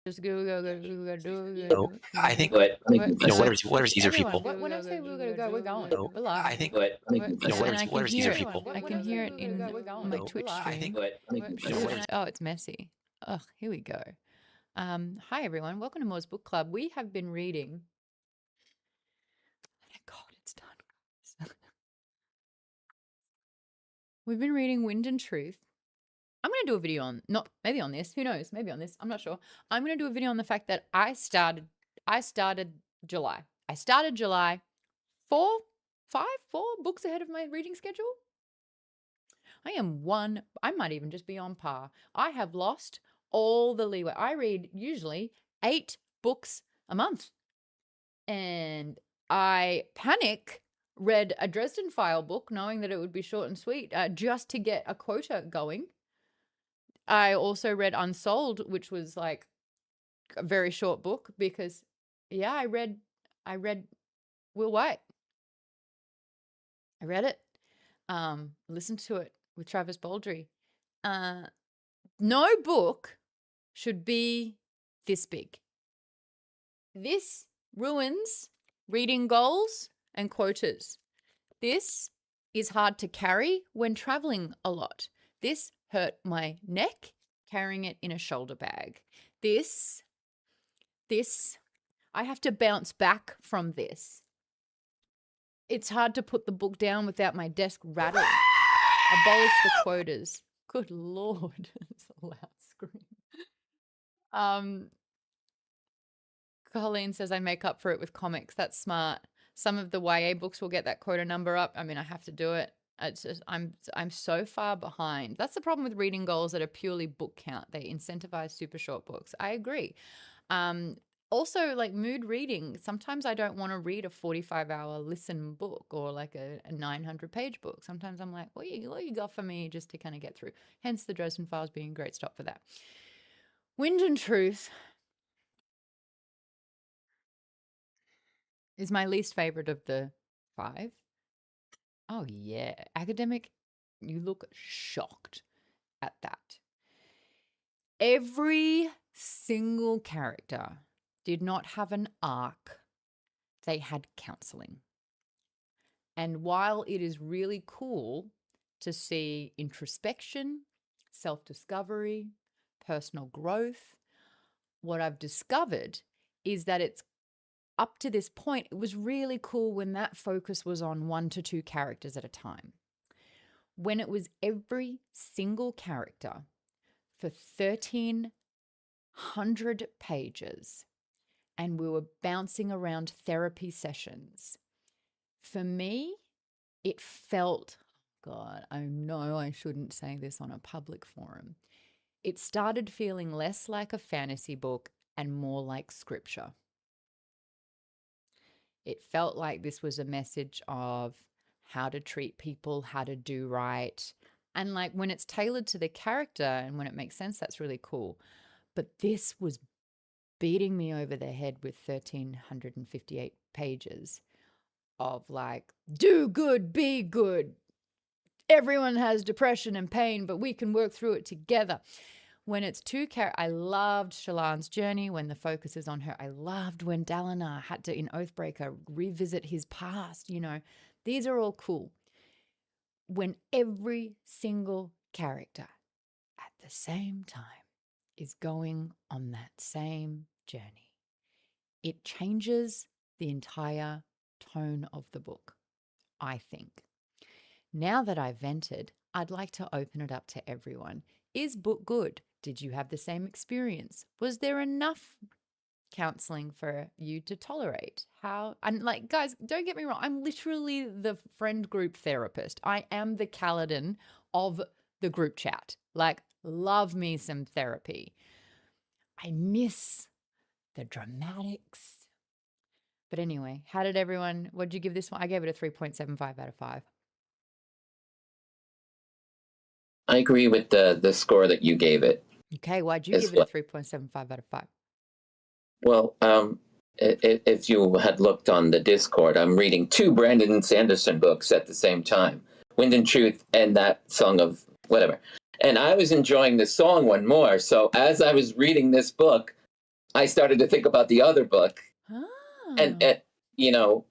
Just go. So I think What? whatever's easier for Everyone, people. when I say we're gonna go, we're going. So We're live. I think What? whatever's easier for people. I can hear it in my So Twitch I stream. think What? Oh, it's messy. Ugh, here we go. Hi everyone, welcome to Moore's Book Club. We have been reading. Thank God it's done, guys. We've been reading Wind and Truth. I'm going to do a video on, maybe on this, who knows, maybe on this, I'm not sure. I'm going to do a video on the fact that I started July. I started July 4 books ahead of my reading schedule. I might even just be on par. I have lost all the leeway. I read usually 8 books a month. And I read a Dresden File book, knowing that it would be short and sweet, just to get a quota going. I also read Unsold, which was like a very short book because, yeah, I read Will White. I read it, listened to it with Travis Baldry. No book should be this big. This ruins reading goals and quotas. This is hard to carry when traveling a lot. This hurt my neck carrying it in a shoulder bag. This, I have to bounce back from this. It's hard to put the book down without my desk rattling. Abolish the quotas. Good Lord. It's a loud scream. Colleen says I make up for it with comics. That's smart. Some of the YA books will get that quota number up. I mean, I have to do it. It's just I'm so far behind. That's the problem with reading goals that are purely book count. They incentivize super short books. I agree. Also, like mood reading. Sometimes I don't want to read a 45-hour listen book or like a 900-page book. Sometimes I'm like, what you got for me just to kind of get through? Hence the Dresden Files being a great stop for that. Wind and Truth is my least favorite of the 5. Oh, yeah. Academic, you look shocked at that. Every single character did not have an arc. They had counseling. And while it is really cool to see introspection, self-discovery, personal growth, what I've discovered is that it's up to this point, it was really cool when that focus was on 1 to 2 characters at a time. When it was every single character for 1,300 pages and we were bouncing around therapy sessions, for me, it felt, God, I know I shouldn't say this on a public forum. It started feeling less like a fantasy book and more like scripture. It felt like this was a message of how to treat people, how to do right. And like when it's tailored to the character and when it makes sense, that's really cool. But this was beating me over the head with 1,358 pages of like, do good, be good. Everyone has depression and pain, but we can work through it together. When it's 2 characters, I loved Shallan's journey when the focus is on her. I loved when Dalinar had to, in Oathbreaker, revisit his past. You know, these are all cool. When every single character at the same time is going on that same journey, it changes the entire tone of the book, I think. Now that I've vented, I'd like to open it up to everyone. Is book good? Did you have the same experience? Was there enough counseling for you to tolerate? And like, guys, don't get me wrong. I'm literally the friend group therapist. I am the Kaladin of the group chat. Like, love me some therapy. I miss the dramatics. But anyway, what'd you give this one? I gave it a 3.75 out of 5. I agree with the score that you gave it. Okay, why'd you give it a 3.75 out of 5? Well, if you had looked on the Discord, I'm reading 2 Brandon Sanderson books at the same time, Wind and Truth and that Song of whatever. And I was enjoying the song one more. So as I was reading this book, I started to think about the other book, Ah. and you know,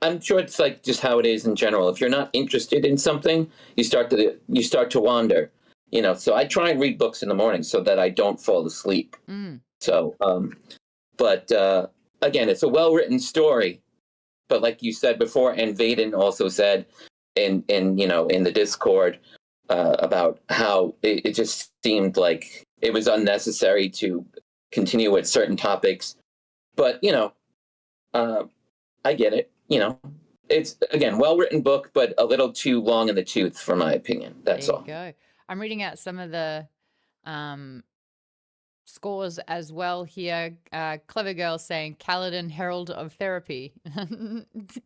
I'm sure it's like just how it is in general. If you're not interested in something, you start to wander. You know, so I try and read books in the morning so that I don't fall asleep. So, but again, it's a well-written story. But like you said before, and Vaden also said in the Discord about how it just seemed like it was unnecessary to continue with certain topics. But I get it. It's again well-written book, but a little too long in the tooth, for my opinion. That's all. There you go. I'm reading out some of the scores as well here. Clever Girl saying Kaladin, Herald of Therapy.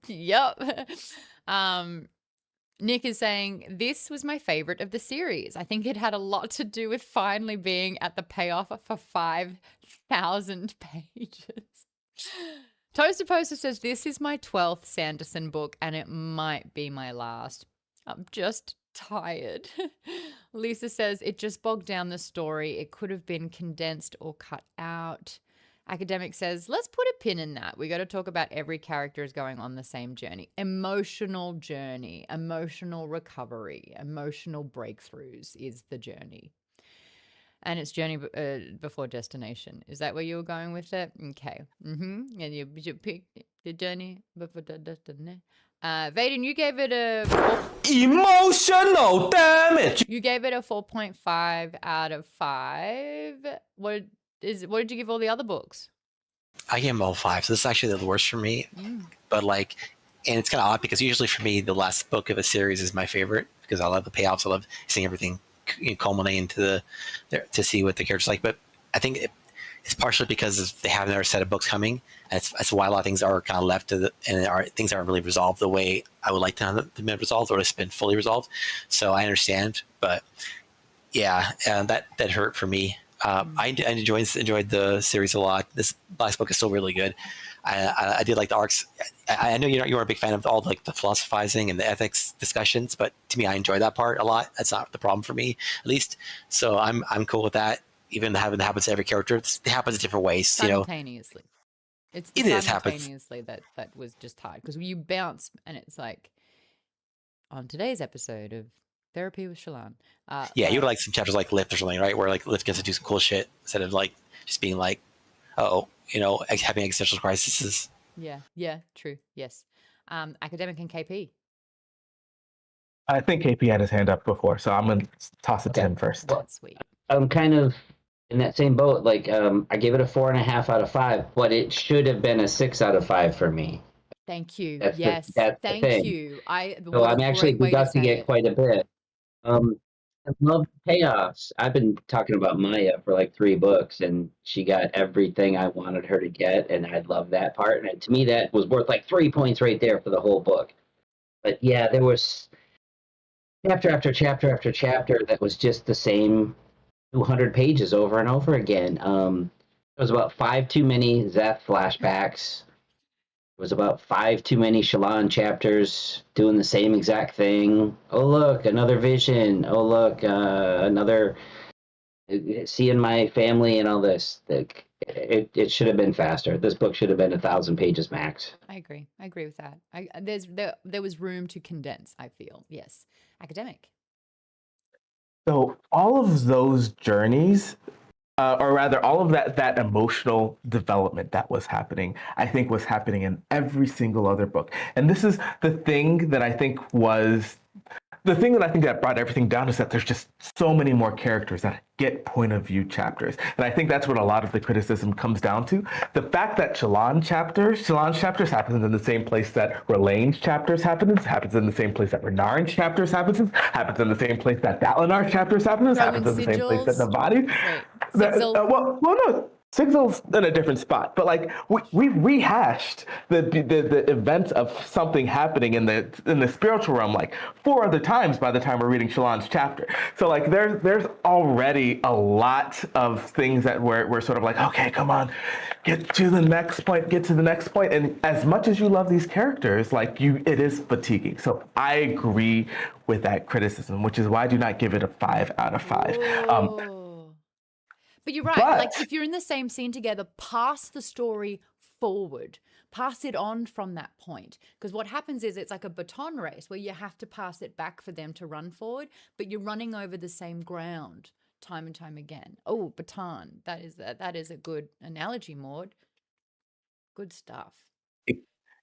Yup. Nick is saying, this was my favorite of the series. I think it had a lot to do with finally being at the payoff for 5,000 pages. Toaster Poster says, this is my 12th Sanderson book and it might be my last. I'm just tired. Lisa says, it just bogged down the story. It could have been condensed or cut out. Academic says, let's put a pin in that. We got to talk about every character is going on the same journey. Emotional journey, emotional recovery, emotional breakthroughs is the journey. And it's journey before destination. Is that where you were going with it? Okay. And you pick the journey before the destination. Vaden, you gave it a emotional damage. You gave it a 4.5 out of 5. What did you give all the other books? I gave them all 5. So this is actually the worst for me. But and it's kind of odd because usually for me, the last book of a series is my favorite because I love the payoffs. I love seeing everything culminate into to see what the characters like. But I think it's partially because they have another set of books coming. And it's why a lot of things are kind of left things aren't really resolved the way I would like to have them been resolved or it's been fully resolved. So I understand, but yeah, that hurt for me. I enjoyed the series a lot. This last book is still really good. I did like the arcs. I know you weren't a big fan of all the philosophizing and the ethics discussions, but to me, I enjoy that part a lot. That's not the problem for me, at least. So I'm cool with that. Even having it happens to every character, it happens in different ways. Simultaneously. It's simultaneously that was just hard because you bounce and it's like on today's episode of Therapy with Shallan. Yeah, you would like some chapters like Lift or something, right? Where Lift gets to do some cool shit instead of just being having existential crises. Yeah, true. Yes. Academic and KP. I think KP had his hand up before, so I'm gonna toss it to him first. That's sweet. I'm kind of in that same boat. I gave it a 4.5 out of 5, but it should have been a 6 out of 5 for me. Thank you. That's Thank you. So I'm actually got to get quite a bit. I love payoffs. I've been talking about Maya for 3 books, and she got everything I wanted her to get, and I love that part. And to me, that was worth 3 points right there for the whole book. But yeah, there was chapter after chapter after chapter that was just the same 200 pages over and over again. It was about 5 too many Szeth flashbacks. It was about 5 too many Shallan chapters doing the same exact thing. Oh, look, another vision. Oh, look, another seeing my family and all this. It should have been faster. This book should have been 1,000 pages max. I agree with that. There was room to condense, I feel. Yes. Academic. So all of those journeys, or rather all of that emotional development that was happening, I think was happening in every single other book. And this is the thing that I think that brought everything down is that there's just so many more characters that get point of view chapters. And I think that's what a lot of the criticism comes down to. The fact that Shallan's chapters happens in the same place that R'hllane's chapters happens in the same place that Renarin's chapters happens in the same place that Dalinar's chapters happens in the same place that Navani's. No. Sigil's in a different spot, but we rehashed the events of something happening in the spiritual realm 4 other times by the time we're reading Shallan's chapter. So there's already a lot of things that we're sort of okay, come on, get to the next point. And as much as you love these characters, it is fatiguing. So I agree with that criticism, which is why I do not give it a 5 out of 5. But you're right. Like if you're in the same scene together, pass the story forward. Pass it on from that point. Because what happens is it's like a baton race where you have to pass it back for them to run forward, but you're running over the same ground time and time again. Oh, baton. That is a good analogy, Maud. Good stuff.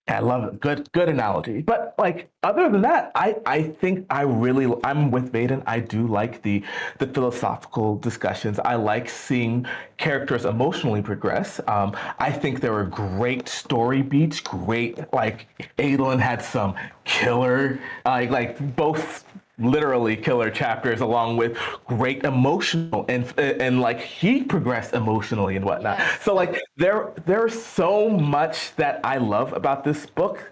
I love it. Good analogy. But like other than that, I think I'm with Vaden. I do like the philosophical discussions. I like seeing characters emotionally progress. I think there were great story beats. Great, like Adolin had some killer, like both literally killer chapters, along with great emotional and like he progressed emotionally and whatnot. Yes. So like there's so much that I love about this book,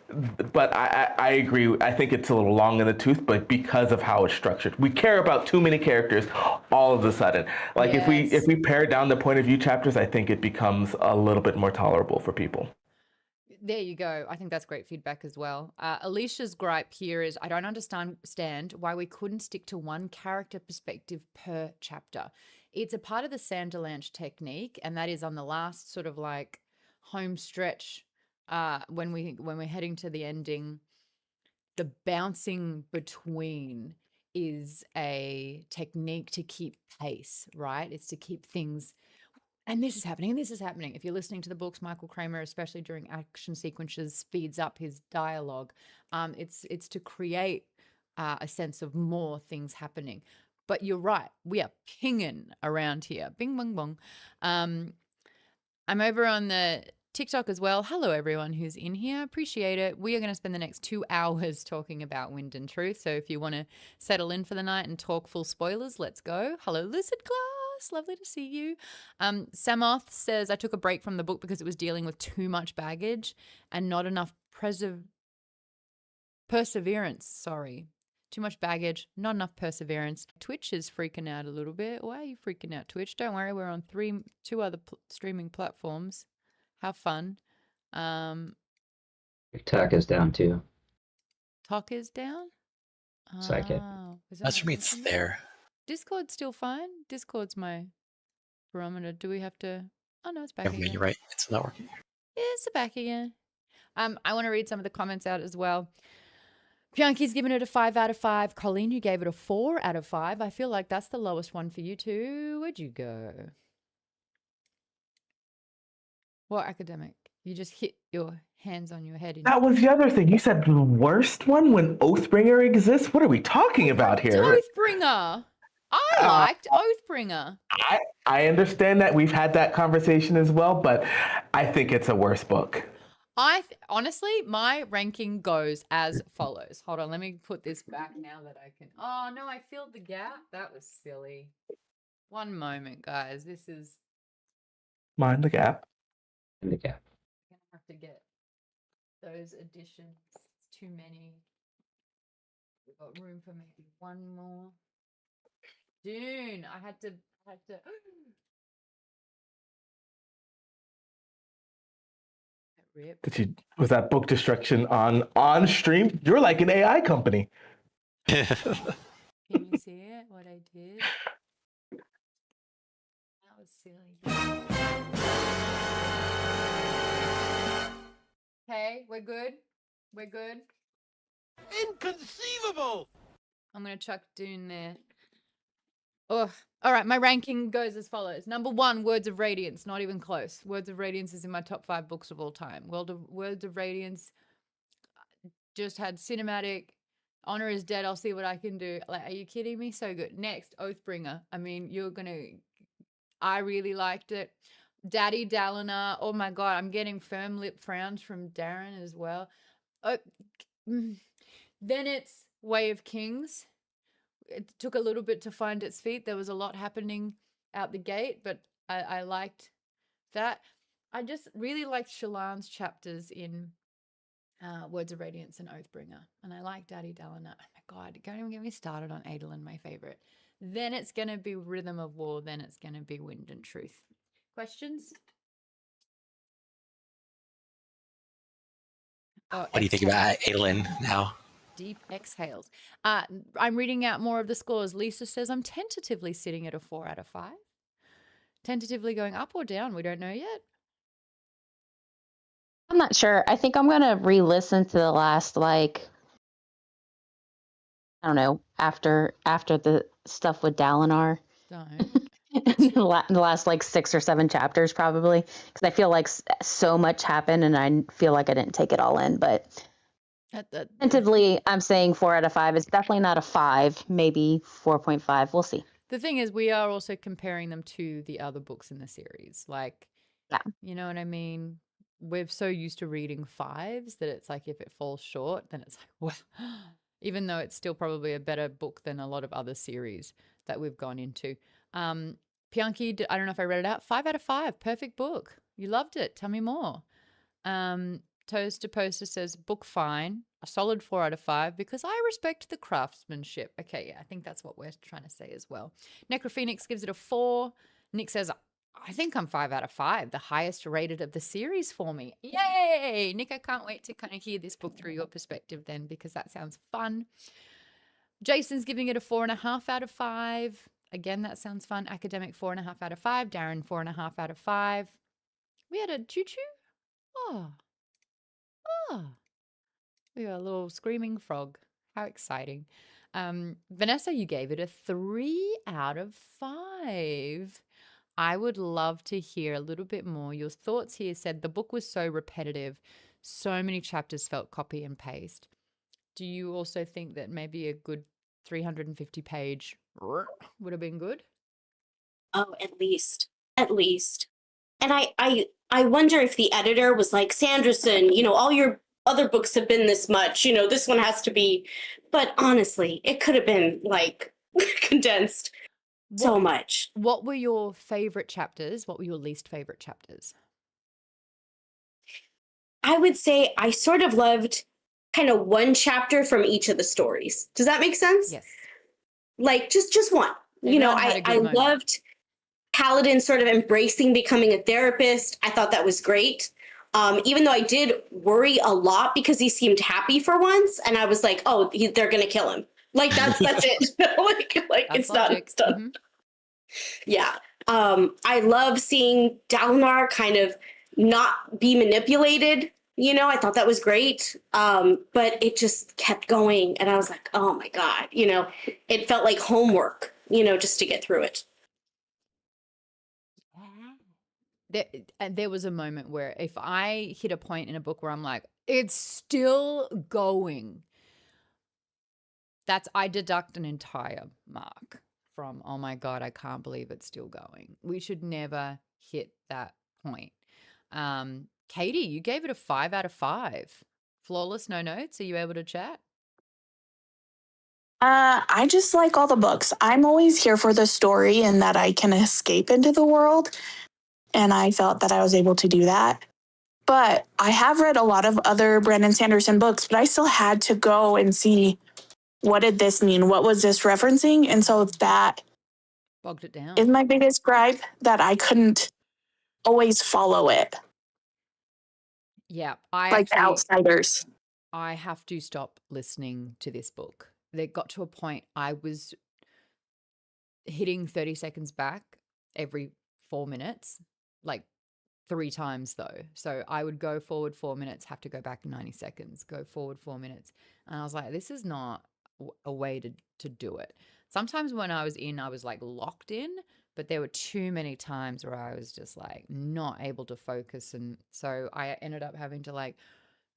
but I agree. I think it's a little long in the tooth, but because of how it's structured, we care about too many characters all of a sudden. Like if we pare down the point of view chapters, I think it becomes a little bit more tolerable for people. There you go. I think that's great feedback as well. Alicia's gripe here is I don't understand why we couldn't stick to one character perspective per chapter. It's a part of the Sanderlanche technique, and that is on the last sort of like home stretch when we're heading to the ending. The bouncing between is a technique to keep pace, right? It's to keep things. And this is happening, and this is happening. If you're listening to the books, Michael Kramer, especially during action sequences, speeds up his dialogue. It's to create a sense of more things happening. But you're right, we are pinging around here. Bing, bong, bong. I'm over on the TikTok as well. Hello, everyone who's in here. Appreciate it. We are going to spend the next 2 hours talking about Wind and Truth. So if you want to settle in for the night and talk full spoilers, let's go. Hello, Lizard Glass. Lovely to see you. Samoth says, I took a break from the book because it was dealing with too much baggage and not enough perseverance. Sorry. Too much baggage, not enough perseverance. Twitch is freaking out a little bit. Why are you freaking out, Twitch? Don't worry, we're on two other streaming platforms. Have fun. TikTok is down too. Talk is down? Second. That's for me, it's there. Discord's still fine. Discord's my barometer. Do we have to? Oh no, it's back again. You're right. It's not working. Yeah, it's back again. I want to read some of the comments out as well. Bianchi's given it a 5 out of 5. Colleen, you gave it a 4 out of 5. I feel like that's the lowest one for you too. Where'd you go? What academic? You just hit your hands on your head. That was the other thing. You said the worst one when Oathbringer exists? What are we talking about here? Oathbringer. I liked Oathbringer. I understand that we've had that conversation as well, but I think it's a worse book. Honestly, my ranking goes as follows. Hold on, let me put this back now that I can. Oh no, I filled the gap. That was silly. One moment, guys. This is. Mind the gap. In the gap. I'm gonna have to get those additions. It's too many. We've got room for maybe one more. Dune. I had to. Rip. Was that book destruction on stream? You're like an AI company. Can you see it? What I did? That was silly. Okay, we're good. We're good. Inconceivable! I'm gonna chuck Dune there. Oh, all right. My ranking goes as follows. Number 1, Words of Radiance. Not even close. Words of Radiance is in my top 5 books of all time. Words of Radiance just had cinematic. Honor is Dead. I'll see what I can do. Like, are you kidding me? So good. Next, Oathbringer. I mean, I really liked it. Daddy Dalinar. Oh my God. I'm getting firm lip frowns from Darren as well. Then it's Way of Kings. It took a little bit to find its feet. There was a lot happening out the gate, but I liked that. I just really liked Shallan's chapters in Words of Radiance and Oathbringer. And I like Daddy Dalinar. Oh my God, don't even get me started on Adolin, my favorite. Then it's going to be Rhythm of War. Then it's going to be Wind and Truth. Questions? What do you think about Adolin now? Deep exhales. I'm reading out more of the scores. Lisa says, I'm tentatively sitting at a 4 out of 5. tentatively going up or down. We don't know yet. I'm not sure. I think I'm gonna re-listen to the last, like, I don't know, after the stuff with Dalinar. Don't. The last like 6 or 7 chapters probably, because I feel like so much happened and I feel like I didn't take it all in. But tentatively, I'm saying 4 out of 5. It's definitely not a 5, maybe 4.5. We'll see. The thing is, we are also comparing them to the other books in the series. Like, Yeah. you know what I mean? We're so used to reading 5s that it's like if it falls short, then it's like, well, even though it's still probably a better book than a lot of other series that we've gone into. Pianki, I don't know if I read it out. 5 out of 5. Perfect book. You loved it. Tell me more. Toast to Poster says, book fine. A solid 4 out of 5 because I respect the craftsmanship. Okay, yeah, I think that's what we're trying to say as well. Necrophoenix gives it a 4. Nick says, I think I'm 5 out of 5, the highest rated of the series for me. Yay! Nick, I can't wait to kind of hear this book through your perspective then, because that sounds fun. Jason's giving it a 4.5 out of 5. Again, that sounds fun. Academic 4.5 out of 5. Darren 4.5 out of 5. We had a choo-choo. Oh. We got a little screaming frog. How exciting. Vanessa, you gave it a 3 out of 5. I would love to hear a little bit more. Your thoughts here said the book was so repetitive. So many chapters felt copy and paste. Do you also think that maybe a good 350 page would have been good? Oh, at least. And I wonder if the editor was like, Sanderson, all your other books have been this much, this one has to be. But honestly, it could have been like condensed so much. What were your favorite chapters? What were your least favorite chapters? I would say I sort of loved kind of one chapter from each of the stories. Does that make sense? Yes. Like just one. I loved Paladin sort of embracing becoming a therapist. I thought that was great. Even though I did worry a lot because he seemed happy for once, and I was like, "Oh, they're gonna kill him." Like that's it. like that's it's logic. Not stuff. Mm-hmm. Yeah. I love seeing Dalinar kind of not be manipulated. I thought that was great. But it just kept going, and I was like, "Oh my god!" It felt like homework. Just to get through it. There was a moment where if I hit a point in a book where I'm like, it's still going, I deduct an entire mark from, oh my God, I can't believe it's still going. We should never hit that point. Katie, you gave it a 5 out of 5. Flawless, no notes. Are you able to chat? I just like all the books. I'm always here for the story and that I can escape into the world. And I felt that I was able to do that. But I have read a lot of other Brandon Sanderson books, but I still had to go and see, what did this mean? What was this referencing? And so that bogged it down. Is my biggest gripe, that I couldn't always follow it. Yeah. Like The Outsiders. I have to stop listening to this book. They got to a point I was hitting 30 seconds back every 4 minutes, like 3 times though. So I would go forward 4 minutes, have to go back 90 seconds, go forward 4 minutes. And I was like, this is not a way to do it. Sometimes when I was like locked in, but there were too many times where I was just like not able to focus. And so I ended up having to like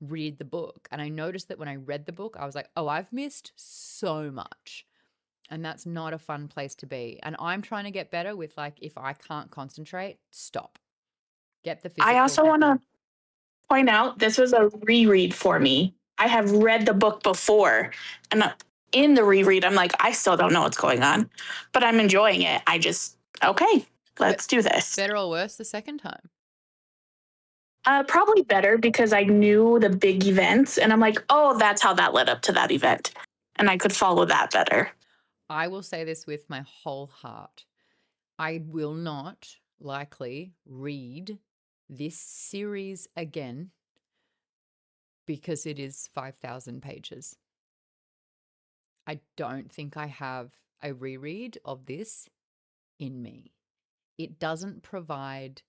read the book. And I noticed that when I read the book, I was like, oh, I've missed so much. And that's not a fun place to be. And I'm trying to get better with like, if I can't concentrate, stop. Get the physical. I also want to point out, this was a reread for me. I have read the book before, and in the reread, I'm like, I still don't know what's going on, but I'm enjoying it. Okay, let's do this. Better or worse the second time? Probably better, because I knew the big events, and I'm like, oh, that's how that led up to that event. And I could follow that better. I will say this with my whole heart. I will not likely read this series again because it is 5,000 pages. I don't think I have a reread of this in me. it doesn't provide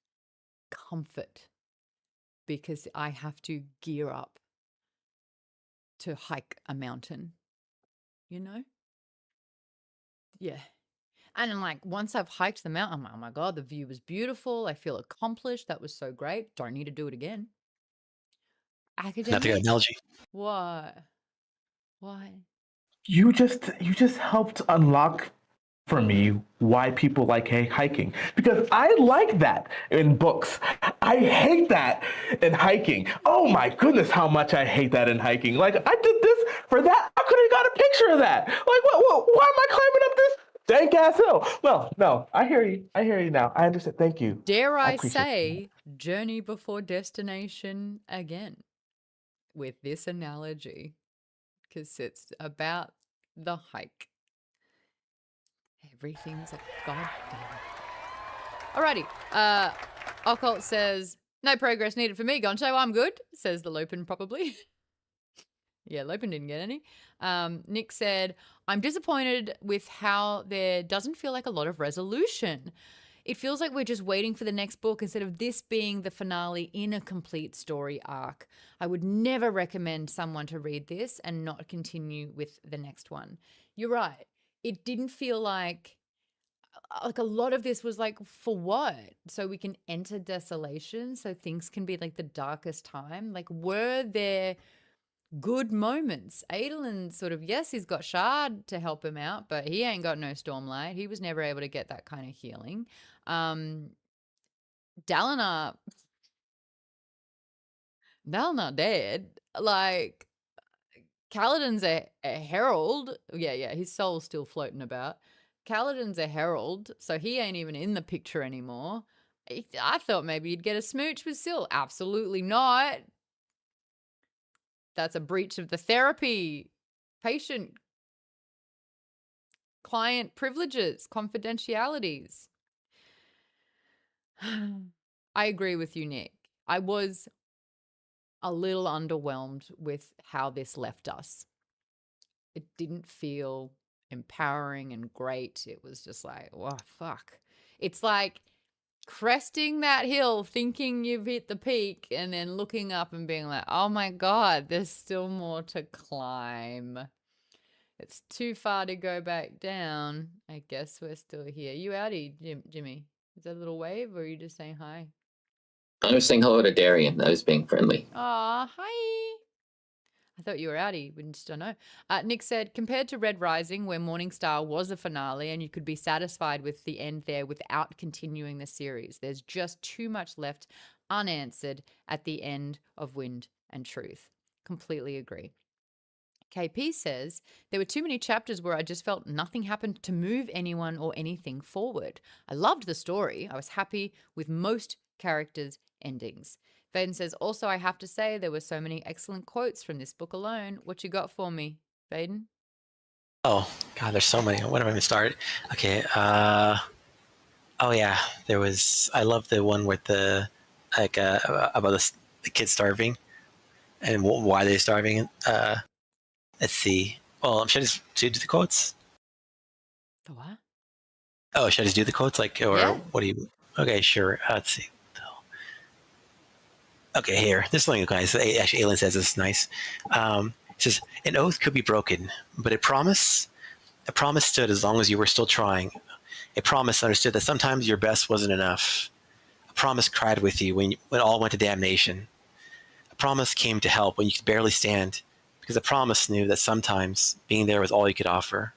comfort because I have to gear up to hike a mountain, you know? Yeah. And I'm like, once I've hiked the mountain, I'm like, oh my God, the view was beautiful. I feel accomplished. That was so great. Don't need to do it again. Not the good Academic? analogy. Why? Why? You just helped unlock for me why people like hiking, because I like that in books. I hate that in hiking. Oh my goodness, how much I hate that in hiking. Like, I did this for that. I could have got a picture of that. Like, what? Why am I climbing up this dank ass hill? Well, no, I hear you now. I understand. Thank you. Dare I appreciate say, journey before destination again with this analogy, because it's about the hike. Everything's a goddamn. Alrighty. Occult says, no progress needed for me, Goncho. I'm good, says the Lopin probably. Yeah, Lopin didn't get any. Nick said, I'm disappointed with how there doesn't feel like a lot of resolution. It feels like we're just waiting for the next book instead of this being the finale in a complete story arc. I would never recommend someone to read this and not continue with the next one. You're right. It didn't feel like a lot of this was like, for what? So we can enter desolation, so things can be like the darkest time. Like, were there good moments? Adolin sort of, yes, he's got Shard to help him out, but he ain't got no Stormlight. He was never able to get that kind of healing. Dalinar dead. Like, Kaladin's a herald. Yeah, his soul's still floating about. Kaladin's a herald, so he ain't even in the picture anymore. I thought maybe he'd get a smooch with Syl. Absolutely not. That's a breach of the therapy, patient, client privileges, confidentialities. I agree with you, Nick. I was a little underwhelmed with how this left us. It didn't feel empowering and great. It was just like, oh, fuck. It's like cresting that hill thinking you've hit the peak and then looking up and being like, oh my God, there's still more to climb. It's too far to go back down. I guess we're still here. You outie, Jimmy? Is that a little wave or are you just saying hi? I was saying hello to Darian. I was being friendly. Aw, hi. I thought you were outie. We just don't know. Nick said, compared to Red Rising, where Morningstar was a finale and you could be satisfied with the end there without continuing the series, there's just too much left unanswered at the end of Wind and Truth. Completely agree. KP says, there were too many chapters where I just felt nothing happened to move anyone or anything forward. I loved the story. I was happy with most characters' endings. Vaden says, also, I have to say there were so many excellent quotes from this book alone. What you got for me, Vaden? Oh, God, there's so many. When have I even started? Okay. Oh, yeah. There was, I love the one with the, like, about the kids starving and why they're starving. Let's see. Well, should I just do the quotes? The what? Oh, should I just do the quotes? Like, or yeah. What do you, okay, sure. Let's see. Okay, here. This one, guys. Actually, Aelin says this is nice. It says, an oath could be broken, but a promise stood as long as you were still trying. A promise understood that sometimes your best wasn't enough. A promise cried with you when all went to damnation. A promise came to help when you could barely stand, because a promise knew that sometimes being there was all you could offer.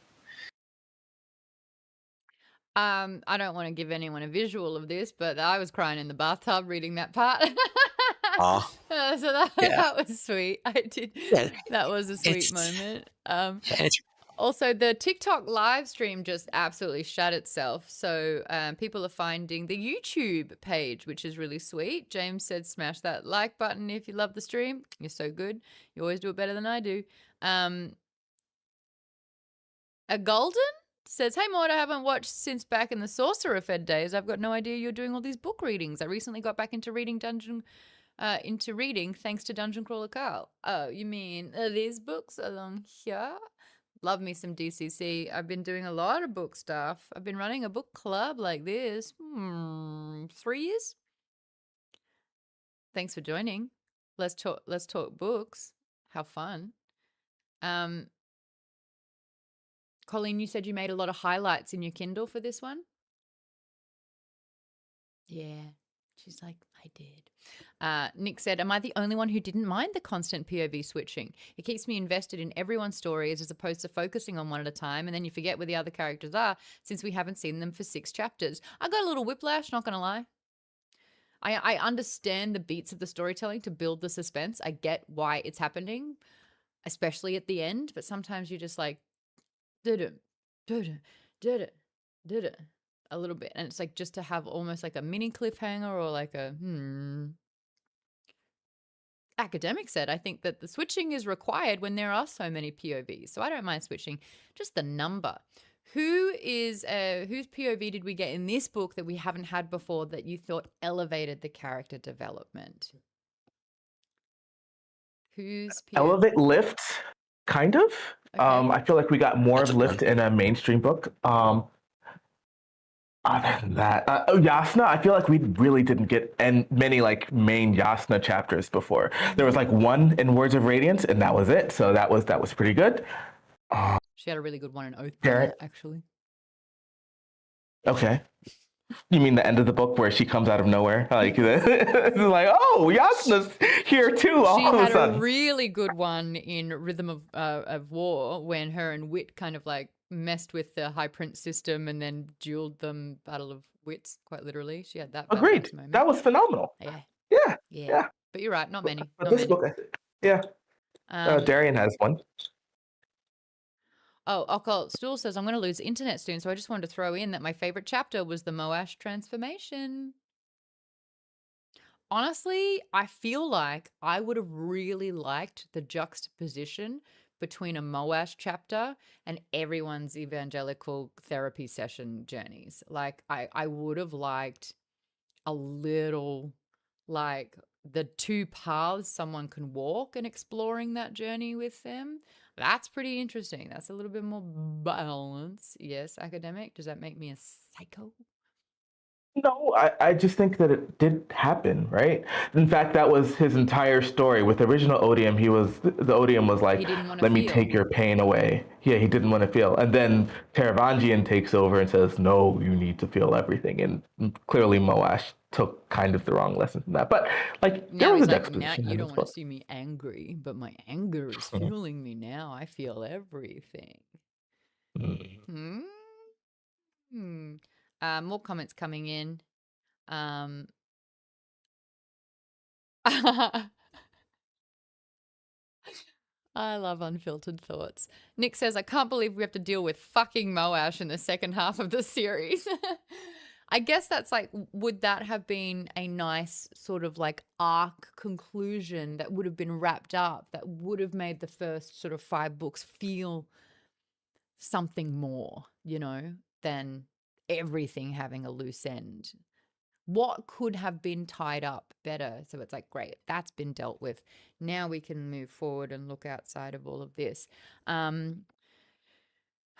I don't want to give anyone a visual of this, but I was crying in the bathtub reading that part. Aw. So that was sweet. I did. Yeah. That was a sweet moment. Yeah, also, the TikTok live stream just absolutely shut itself. So people are finding the YouTube page, which is really sweet. James said, smash that like button if you love the stream. You're so good. You always do it better than I do. A Golden says, hey, Maud, I haven't watched since back in the Sorcerer Fed days. I've got no idea you're doing all these book readings. I recently got back into reading thanks to Dungeon Crawler Carl. Oh, you mean these books along here? Love me some DCC. I've been doing a lot of book stuff. I've been running a book club like this 3 years. Thanks for joining. Let's talk books. How fun. Colleen, you said you made a lot of highlights in your Kindle for this one? Yeah. She's like, I did. Nick said, am I the only one who didn't mind the constant POV switching? It keeps me invested in everyone's stories as opposed to focusing on one at a time, and then you forget where the other characters are since we haven't seen them for 6 chapters. I got a little whiplash, not going to lie. I understand the beats of the storytelling to build the suspense. I get why it's happening, especially at the end, but sometimes you just like, did it, a little bit. And it's like just to have almost like a mini cliffhanger or like a Academic said, I think that the switching is required when there are so many POVs. So I don't mind switching, just the number. Whose POV did we get in this book that we haven't had before that you thought elevated the character development? Whose POV? Lift, kind of. Okay. I feel like we got more of Lift in a mainstream book. Other than that, Yasna, I feel like we really didn't get many like main Yasna chapters before. There was like one in Words of Radiance, and that was it. So that was pretty good. She had a really good one in Oath, actually. Okay. You mean the end of the book where she comes out of nowhere? Like, it's like, oh, Yasna's here too. She had a really good one in Rhythm of War when her and Wit kind of like messed with the High Prince system and then dueled them, Battle of Wits, quite literally. She had that. Agreed. Moment. That was phenomenal. Yeah. But you're right, not many. But this book, yeah. Darian has one. Oh, Occult Stool says, I'm going to lose internet soon, so I just wanted to throw in that my favorite chapter was the Moash transformation. Honestly, I feel like I would have really liked the juxtaposition between a Moash chapter and everyone's evangelical therapy session journeys. Like, I would have liked a little, like, the 2 paths someone can walk and exploring that journey with them. That's pretty interesting. That's a little bit more balance. Yes, Academic. Does that make me a psycho? No, I just think that it did happen, right? In fact, that was his entire story. With the original Odium, the Odium was like, let me take your pain away. Yeah, he didn't want to feel. And then Taravangian takes over and says, no, you need to feel everything. And clearly Moash took kind of the wrong lesson from that. But like, now there was a like, juxtaposition. Now you don't want to see me angry, but my anger is fueling me now. I feel everything. More comments coming in. I love unfiltered thoughts. Nick says, I can't believe we have to deal with fucking Moash in the second half of the series. I guess that's like, would that have been a nice sort of like arc conclusion that would have been wrapped up, that would have made the first sort of 5 books feel something more, you know, than everything having a loose end? What could have been tied up better? So it's like, great, that's been dealt with. Now we can move forward and look outside of all of this. Can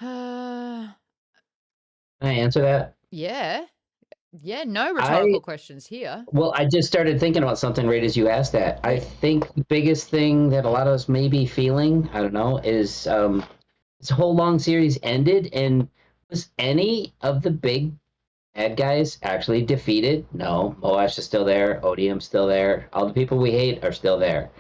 I answer that? Yeah. Yeah, no rhetorical questions here. Well, I just started thinking about something right as you asked that. I think the biggest thing that a lot of us may be feeling, I don't know, is this whole long series ended, and was any of the big bad guys actually defeated? No. Moash is still there. Odium's still there. All the people we hate are still there.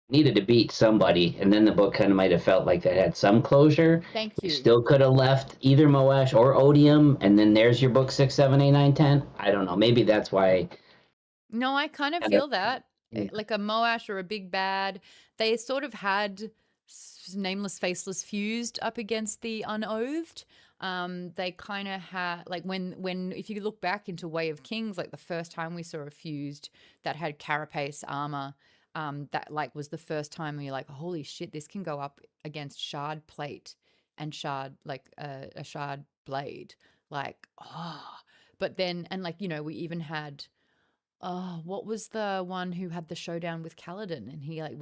Needed to beat somebody, and then the book kind of might have felt like that had some closure. Thank you. You still could have left either Moash or Odium, and then there's your book 6, 7, 8, 9, 10. I don't know. Maybe that's why. No, I kind of feel that. Like a Moash or a big bad. They sort of had Nameless, Faceless fused up against the Unoathed. They kind of had, like, when if you look back into Way of Kings, like the first time we saw a fused that had carapace armor, that like was the first time you're like, holy shit, this can go up against shard plate and shard, like a shard blade, like, but then, and like, you know, we even had, what was the one who had the showdown with Kaladin, and he like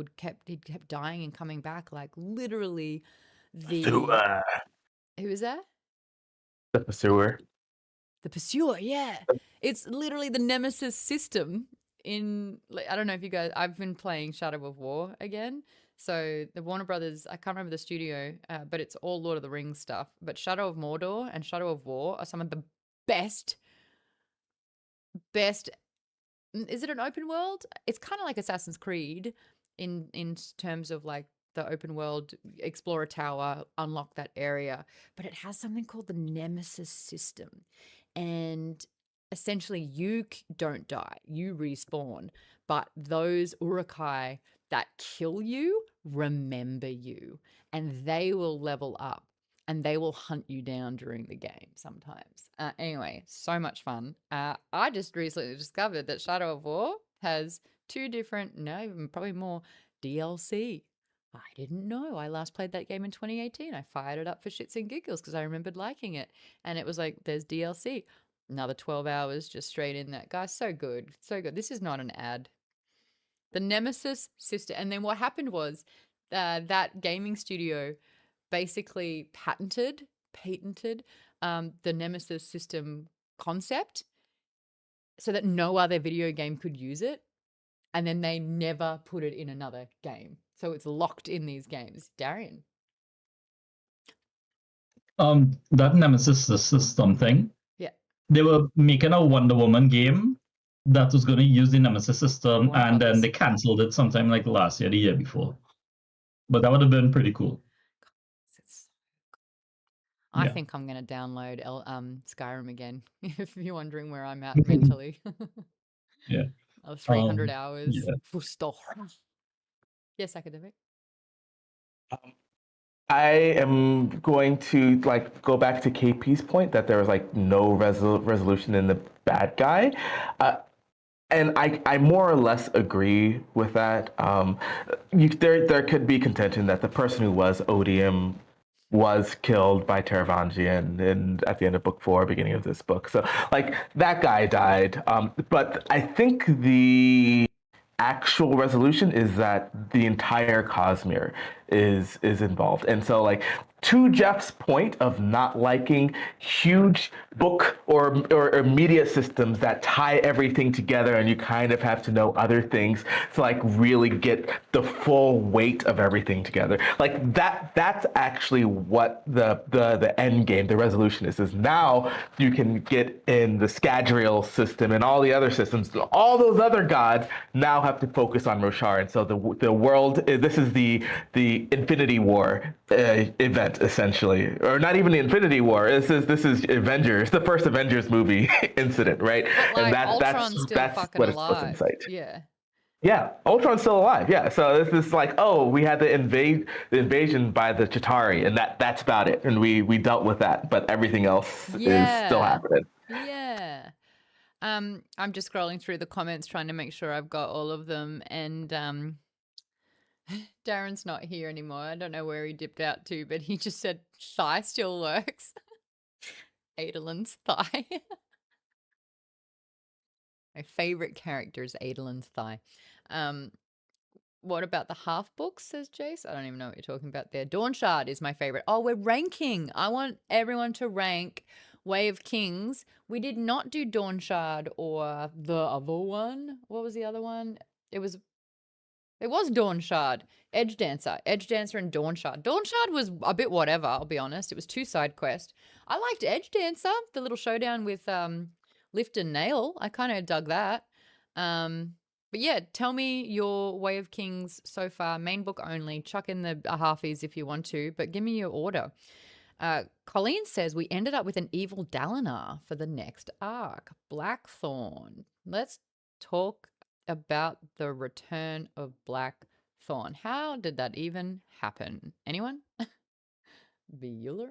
he kept dying and coming back, like literally the who is that? The Pursuer. The Pursuer, yeah. It's literally the Nemesis system in, like, I don't know if you guys, I've been playing Shadow of War again. So the Warner Brothers, I can't remember the studio, but it's all Lord of the Rings stuff. But Shadow of Mordor and Shadow of War are some of the best. Is it an open world? It's kind of like Assassin's Creed in terms of like the open world, explore a tower, unlock that area, but it has something called the Nemesis system. And essentially you don't die, you respawn, but those Uruk-hai that kill you remember you, and they will level up and they will hunt you down during the game sometimes. Anyway, so much fun. I just recently discovered that Shadow of War has 2 different, no, even probably more, DLC. I didn't know. I last played that game in 2018. I fired it up for shits and giggles because I remembered liking it. And it was like, there's DLC. Another 12 hours just straight in that. Guys, so good. So good. This is not an ad. The Nemesis system. And then what happened was that gaming studio basically patented the Nemesis system concept so that no other video game could use it. And then they never put it in another game. So it's locked in these games. Darian. That Nemesis system thing. Yeah. They were making a Wonder Woman game that was going to use the Nemesis system, and then they canceled it sometime like last year, the year before. But that would have been pretty cool. I think I'm going to download Skyrim again, if you're wondering where I'm at mentally. Yeah. 300 hours. Yeah. Yes, academic. I am going to like go back to KP's point that there was like no resolution in the bad guy. And I more or less agree with that. There could be contention that the person who was Odium was killed by Taravangian at the end of book 4, beginning of this book. So like that guy died. But I think the actual resolution is that the entire Cosmere is involved. And so like to Jeff's point of not liking huge book or media systems that tie everything together and you kind of have to know other things to like really get the full weight of everything together. Like that's actually what the end game, the resolution is now you can get in the Scadrial system and all the other systems, all those other gods now have to focus on Roshar. And so the world, this is the Infinity War event, essentially, or not even the Infinity War. This is Avengers, the first Avengers movie incident, right? But like, and that's what it's alive. in sight. Yeah, Ultron's still alive. Yeah, so this is like, oh, we had the invasion by the Chitauri, and that's about it, and we dealt with that, but everything else is still happening. Yeah. I'm just scrolling through the comments trying to make sure I've got all of them, and Darren's not here anymore. I don't know where he dipped out to, but he just said thigh still works. Adolin's thigh. My favorite character is Adolin's thigh. What about the half books, says Jace? I don't even know what you're talking about there. Dawnshard is my favorite. Oh, we're ranking. I want everyone to rank Way of Kings. We did not do Dawnshard or the other one. What was the other one? It was Dawnshard. Edge Dancer and Dawnshard. Dawnshard was a bit whatever, I'll be honest. It was 2 side quests. I liked Edge Dancer, the little showdown with Lift and Nail. I kind of dug that. But yeah, tell me your Way of Kings so far. Main book only. Chuck in the halfies if you want to, but give me your order. Colleen says we ended up with an evil Dalinar for the next arc. Blackthorn. Let's talk about the return of Blackthorn. How did that even happen? Anyone? Bueller?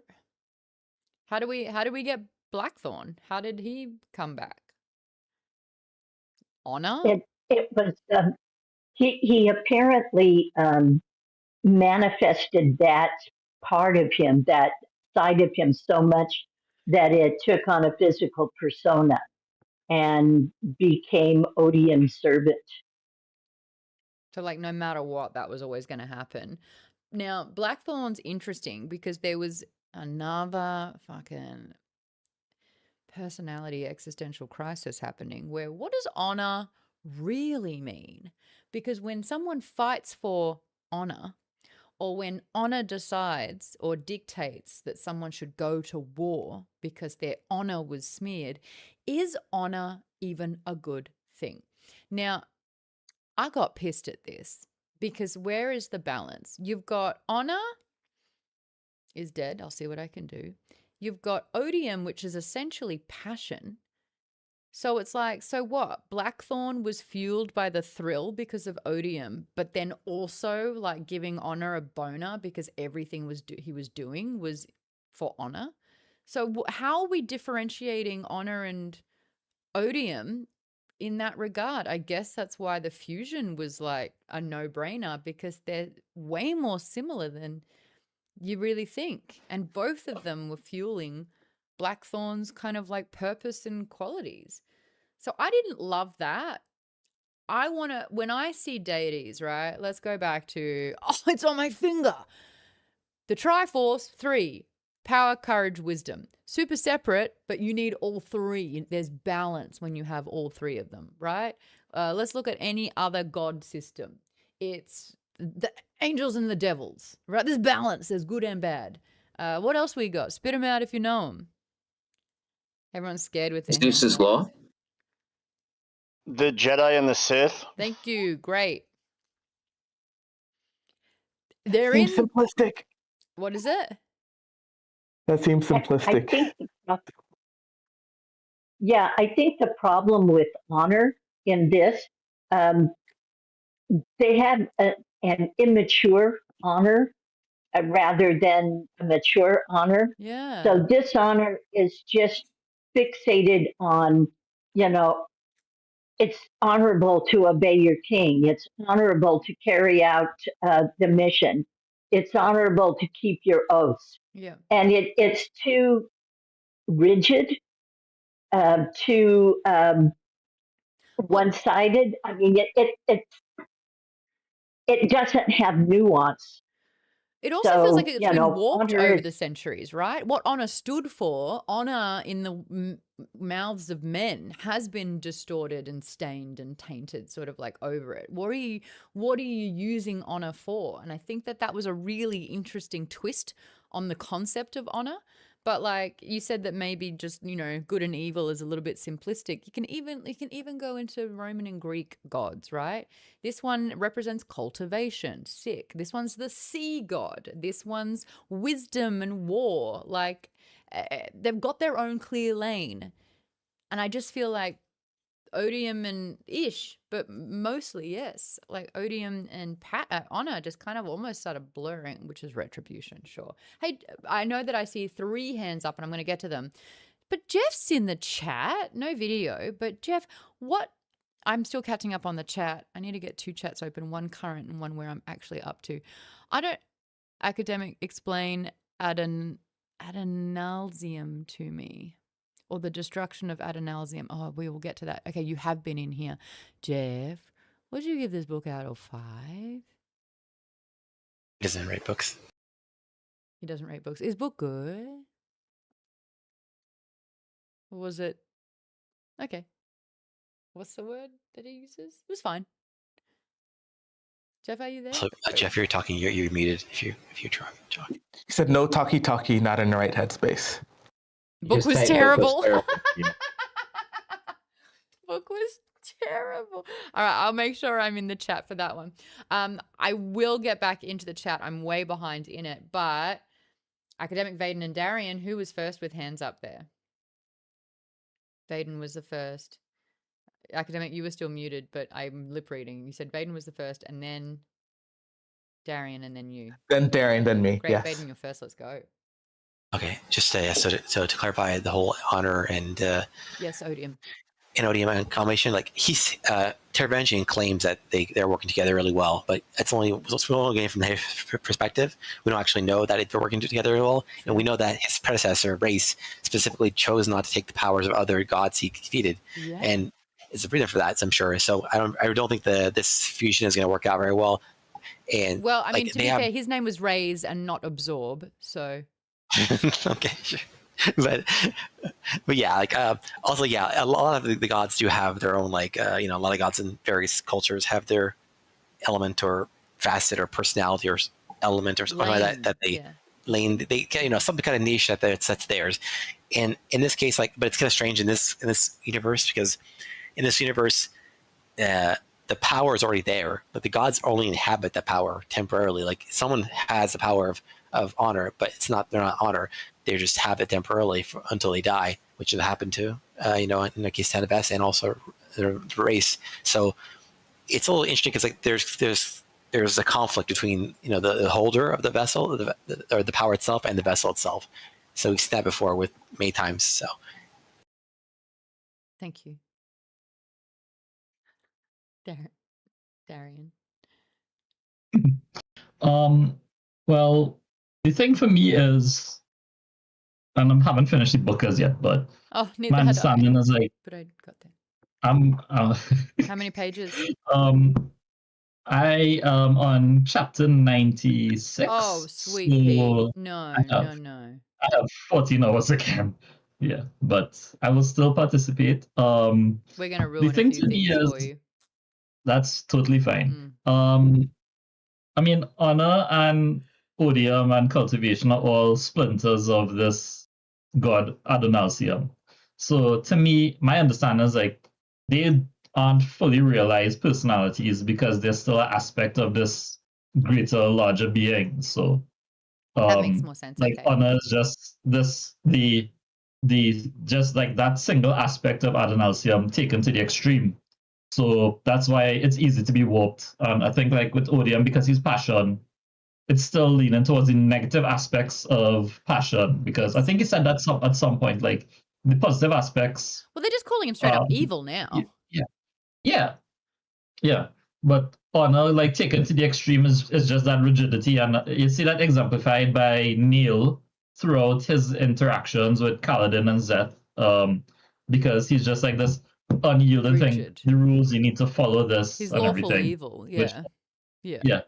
How do we get Blackthorn? How did he come back? Honor? It was he apparently manifested that part of him, that side of him, so much that it took on a physical persona and became Odium's servant. So like no matter what, that was always going to happen. Now, Blackthorn's interesting because there was another fucking personality existential crisis happening where what does honor really mean? Because when someone fights for honor, or when honor decides or dictates that someone should go to war because their honor was smeared, is honor even a good thing? Now, I got pissed at this because where is the balance? You've got honor is dead. I'll see what I can do. You've got odium, which is essentially passion. So it's like, so what? Blackthorn was fueled by the thrill because of odium, but then also like giving honor a boner because everything he was doing was for honor. So how are we differentiating honor and odium in that regard? I guess that's why the fusion was like a no-brainer, because they're way more similar than you really think. And both of them were fueling Blackthorn's kind of like purpose and qualities. So I didn't love that. I want to, when I see deities, right? Let's go back to, oh, it's on my finger. The Triforce, 3, power, courage, wisdom. Super separate, but you need all 3. There's balance when you have all 3 of them, right? Let's look at any other god system. It's the angels and the devils, right? There's balance. There's good and bad. What else we got? Spit them out if you know them. Everyone's scared with their Zeus's law. The Jedi and the Sith. Thank you. Great. They're Seems simplistic. What is it? That seems simplistic. I think the problem with honor in this, they have an immature honor rather than a mature honor. Yeah. So dishonor is just fixated on, it's honorable to obey your king. It's honorable to carry out the mission. It's honorable to keep your oaths. Yeah. And it's too rigid, too one-sided. I mean, it doesn't have nuance. It also feels like it's been warped over the centuries, right? What honor stood for, honor in the mouths of men, has been distorted and stained and tainted sort of like over it. What are you using honor for? And I think that was a really interesting twist on the concept of honor. But like you said that maybe just, good and evil is a little bit simplistic. You can even go into Roman and Greek gods, right? This one represents cultivation, sick. This one's the sea god. This one's wisdom and war. Like they've got their own clear lane. And I just feel like odium and ish, but mostly yes, like odium and honor just kind of almost started blurring, which is retribution. Sure. Hey, I know that I see 3 hands up and I'm going to get to them, but Jeff's in the chat. No video, but Jeff, I'm still catching up on the chat. I need to get 2 chats open, one current and one where I'm actually up to. Academic, explain Adonalsium to me. Or the destruction of Adonalsium. Oh, we will get to that. Okay, you have been in here. Jeff, what did you give this book out of 5? He doesn't rate books. He doesn't rate books. Is book good? Or was it? Okay. What's the word that he uses? It was fine. Jeff, are you there? So, Jeff, you're talking. You're muted if you're trying to talk. He said no talkie, not in the right headspace. Book was terrible. Book was terrible. All right, I'll make sure I'm in the chat for that one. I will get back into the chat. I'm way behind in it, but Academic Vaden and Darian, who was first with hands up there? Vaden was the first. Academic, you were still muted, but I'm lip reading. You said Vaden was the first, and then Darian, and then you. Then Darian, then me. Great, yes. Vaden, you're first. Let's go. Okay, just so to clarify the whole honor and yes, odium. And odium and combination, like Taravangian claims that they're working together really well, but we're only getting from their perspective. We don't actually know that they're working together really well, and we know that his predecessor, Race, specifically chose not to take the powers of other gods he defeated, and it's a reason for that, I'm sure. So I don't think this fusion is going to work out very well. And Well, I mean, like to they be have fair, his name was Raise and not Absorb. So okay, sure. but yeah, like also yeah, a lot of the gods do have their own like you know, a lot of gods in various cultures have their element or facet or personality or element or something like that they lane they you know, some kind of niche that's theirs. And in this case, like, but it's kind of strange in this universe, because in this universe the power is already there, but the gods only inhabit that power temporarily. Like someone has the power of honor, but they're not honor. They just have it temporarily until they die, which has happened to, you know, in the case Tanabes and also the race. So it's a little interesting because like there's a conflict between, you know, the holder of the vessel or the power itself and the vessel itself. So we've seen that before with many times. So thank you, Darian. Well, the thing for me is, and I haven't finished the book as yet, but my understanding is like, but I got there. How many pages? I am on chapter 96. Oh, sweet Pete. No. I have 14 hours again. Yeah, but I will still participate. We're gonna ruin a few things for you. That's totally fine. I mean, honor and odium and cultivation are all splinters of this god Adonalsium. So to me, my understanding is like they aren't fully realized personalities because they're still an aspect of this greater, larger being. So that makes more sense. Like honor is just the just like that single aspect of Adonalsium taken to the extreme. So that's why it's easy to be warped. I think like with Odium, because he's passion, it's still leaning towards the negative aspects of passion, because I think he said that at some point, like the positive aspects. Well, they're just calling him straight up evil now. Yeah. But honor, like taken to the extreme, is just that rigidity, and you see that exemplified by Neil throughout his interactions with Kaladin and Zeth, because he's just like this unyielding thing. The rules, you need to follow this. He's and lawful everything. evil. Yeah.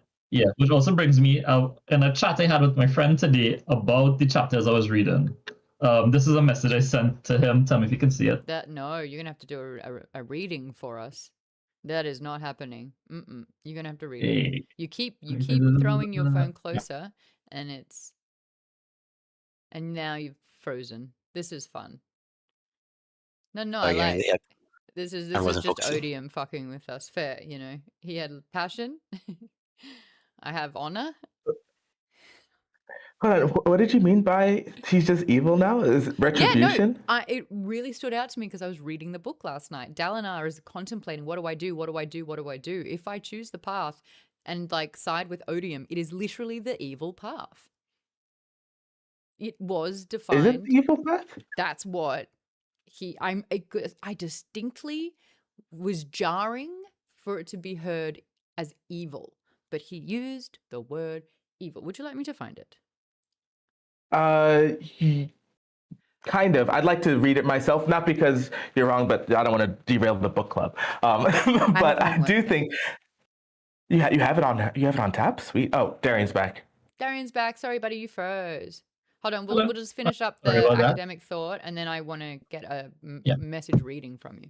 Which also brings me in a chat I had with my friend today about the chapters I was reading. This is a message I sent to him. Tell me if you can see it. No, you're gonna have to do a reading for us. That is not happening. You're gonna have to read it. You keep throwing your phone closer, and now you've frozen. This is fun. No, I like. This is just Odium fucking with us. Fair, you know. He had passion. I have honor. Hold on, what did you mean by he's just evil now? Is it retribution? Yeah, no, it really stood out to me because I was reading the book last night. Dalinar is contemplating, what do I do? What do I do? What do I do? If I choose the path and like side with Odium, it is literally the evil path. It was defined. Is it the evil path? That's what I distinctly was jarring for it to be heard as evil, but he used the word evil. Would you like me to find it? Kind of. I'd like to read it myself, not because you're wrong, but I don't want to derail the book club. But I do think you have it on. You have it on tap. Sweet. Oh, Darian's back. Darian's back. Sorry, buddy, you froze. Hold on. We'll just finish up the academic thought, and then I want to get a message reading from you.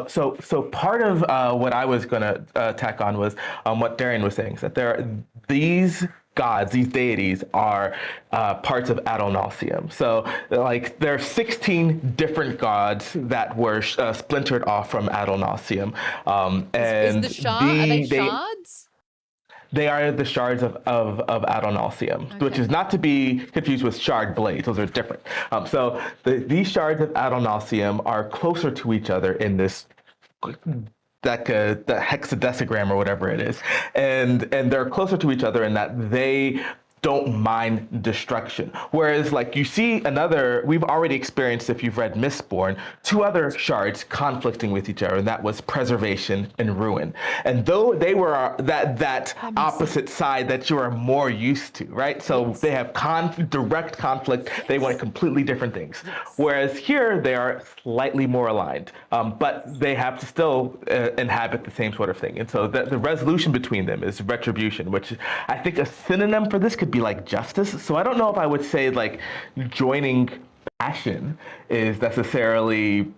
So part of what I was going to tack on was what Darian was saying, is that these gods, these deities are parts of Adonalsium. So like there are 16 different gods that were splintered off from Adonalsium. And is the shard, are they shards? They are the shards of Adonalsium, which is not to be confused with shard blades. Those are different. So these shards of Adonalsium are closer to each other in this the hexadecigram or whatever it is, and they're closer to each other in that they don't mind destruction. Whereas like you see we've already experienced, if you've read Mistborn, two other shards conflicting with each other, and that was preservation and ruin. And though they were that opposite side that you are more used to, right? So they have direct conflict. They want completely different things. Whereas here they are slightly more aligned, but they have to still inhabit the same sort of thing. And so the resolution between them is retribution, which I think a synonym for this could be like justice. So I don't know if I would say like joining passion is necessarily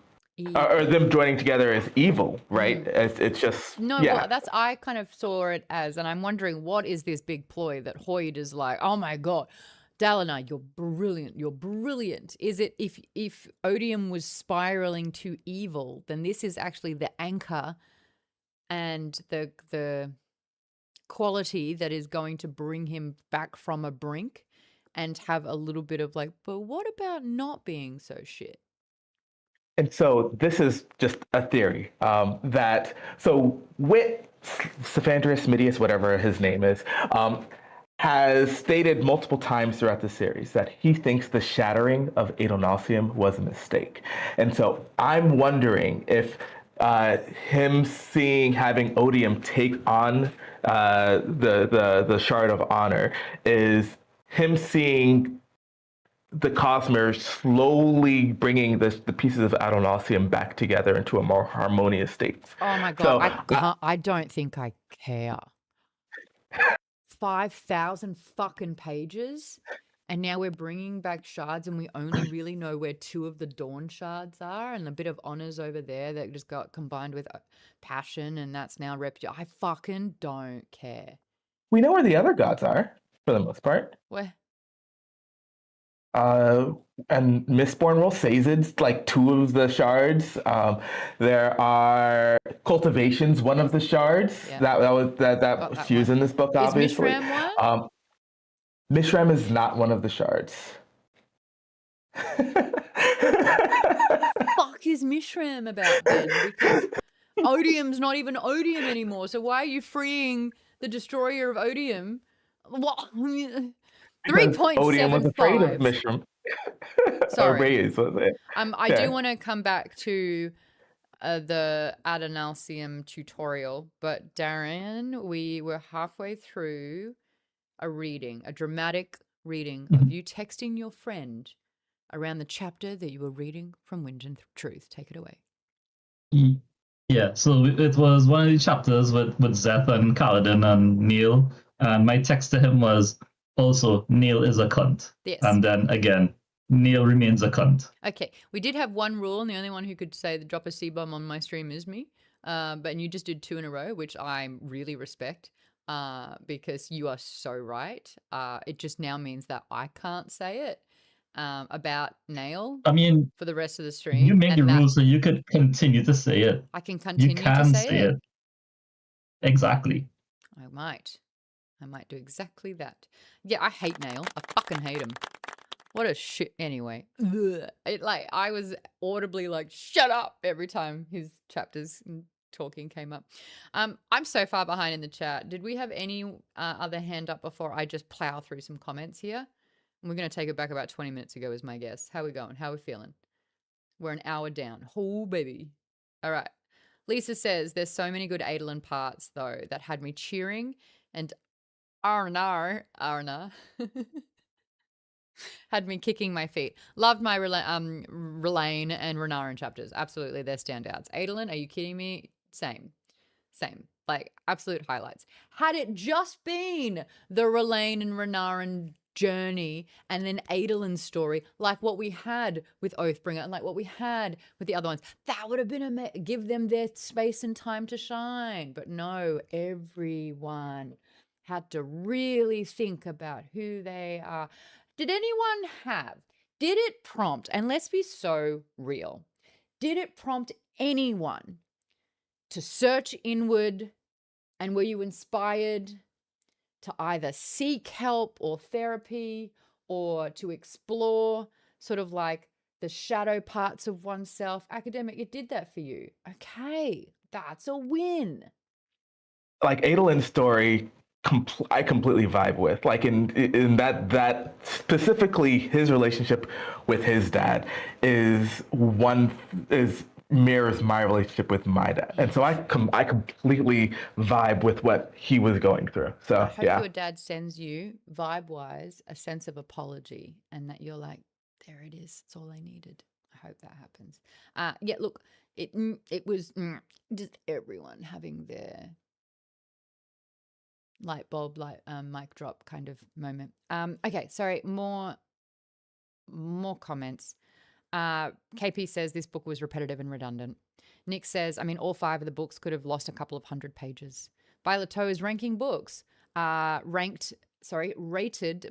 or them joining together is evil, right? It's just No, well, I kind of saw it as, and I'm wondering what is this big ploy that Hoyd is like, oh my God, Dalinar, you're brilliant. You're brilliant. Is it if Odium was spiraling to evil, then this is actually the anchor and the quality that is going to bring him back from a brink and have a little bit of like, but what about not being so shit? And so this is just a theory Wit, Sephandrius, Midius, whatever his name is, has stated multiple times throughout the series that he thinks the shattering of Adonalsium was a mistake. And so I'm wondering if him having Odium take on the Shard of Honor is him seeing the Cosmere slowly bringing the pieces of Adonalsium back together into a more harmonious state. Oh my God, so, I don't think I care. 5,000 fucking pages, and now we're bringing back shards, and we only really know where 2 of the Dawn shards are, and a bit of honors over there that just got combined with passion, and that's now reputation. I fucking don't care. We know where the other gods are for the most part. Where? And Mistborn will Sazed's like 2 of the shards. There are cultivations, one of the shards that was used in this book. Obviously, is Mishram one? Mishram is not one of the shards. Fuck is Mishram about then? Because Odium's not even Odium anymore. So why are you freeing the destroyer of Odium? What? 3.75. Odium was afraid of Mishram. Sorry. Reyes, was it? I do want to come back to the Adonalsium tutorial, but Darren, we were halfway through a dramatic reading of you texting your friend around the chapter that you were reading from Wind and Truth. Take it away. Yeah, so it was one of the chapters with Szeth and Kaladin and Neil, and my text to him was, also, Neil is a cunt. Yes. And then again, Neil remains a cunt. Okay, we did have one rule, and the only one who could say the drop a C-bomb on my stream is me. But you just did 2 in a row, which I really respect, because you are so right. It just now means that I can't say it about Nail. I mean, for the rest of the stream. You made the rules so you could continue to say it. I can continue to say it. Exactly. I might do exactly that. Yeah, I hate Nail. I fucking hate him. What a shit. Anyway, I was audibly like, shut up every time his chapters and talking came up. I'm so far behind in the chat. Did we have any other hand up before I just plow through some comments here? We're going to take it back about 20 minutes ago is my guess. How are we going? How are we feeling? We're an hour down. Oh, baby. All right. Lisa says, there's so many good Adolin parts, though, that had me cheering, and Arna had me kicking my feet. Loved my Rlain and Renarin chapters. Absolutely, they're standouts. Adolin, are you kidding me? Same. Like, absolute highlights. Had it just been the Rlain and Renarin journey and then Adolin's story, like what we had with Oathbringer and like what we had with the other ones, that would have been give them their space and time to shine. But no, everyone had to really think about who they are. Did it prompt, and let's be so real, did it prompt anyone to search inward, and were you inspired to either seek help or therapy or to explore sort of like the shadow parts of oneself? Academic, it did that for you. Okay, that's a win. Like Adolin's story I completely vibe with. Like in that specifically, his relationship with his dad is mirrors my relationship with my dad, and so I completely vibe with what he was going through. So I hope yeah, your dad sends you, vibe-wise, a sense of apology, and that you're like, there it is. It's all I needed. I hope that happens. Yeah, look, it was just everyone having their light bulb, mic drop kind of moment. Okay, sorry, more comments. KP says this book was repetitive and redundant. Nick says, I mean, all 5 of the books could have lost a couple of 100 pages. Violet Toe is ranking books. Rated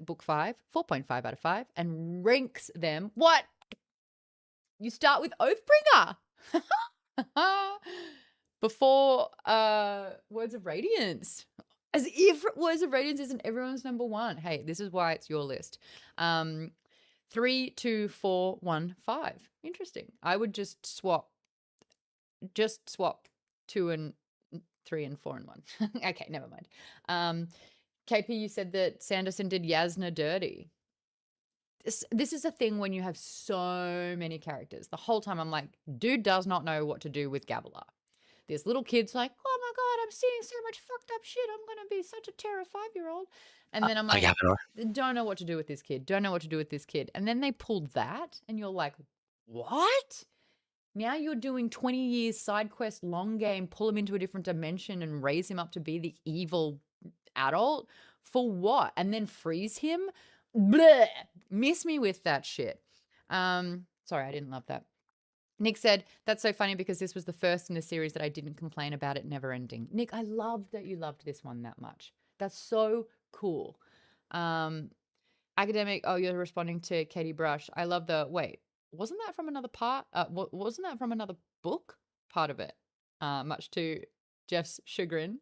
book 5, 4.5 out of 5, and ranks them. What? You start with Oathbringer before Words of Radiance. As if Words of Radiance isn't everyone's number 1. Hey, this is why it's your list. 3, 2, 4, 1, 5. Interesting. I would just swap 2 and 3 and 4 and 1. Okay, never mind. KP, you said that Sanderson did Yasna dirty. This is a thing when you have so many characters. The whole time I'm like, dude does not know what to do with Gavilar. This little kid's like, oh my God, I'm seeing so much fucked up shit. I'm going to be such a terror 5-year-old. And then I'm like, don't know what to do with this kid. Don't know what to do with this kid. And then they pulled that and you're like, what? Now you're doing 20 years side quest, long game, pull him into a different dimension and raise him up to be the evil adult for what? And then freeze him? Bleh. Miss me with that shit. Sorry, I didn't love that. Nick said, that's so funny because this was the first in the series that I didn't complain about it never ending. Nick, I loved that you loved this one that much. That's so cool. Academic, oh, you're responding to Katie Brush. I love wait, wasn't that from another part? Wasn't that from another book? Part of it, much to Jeff's chagrin.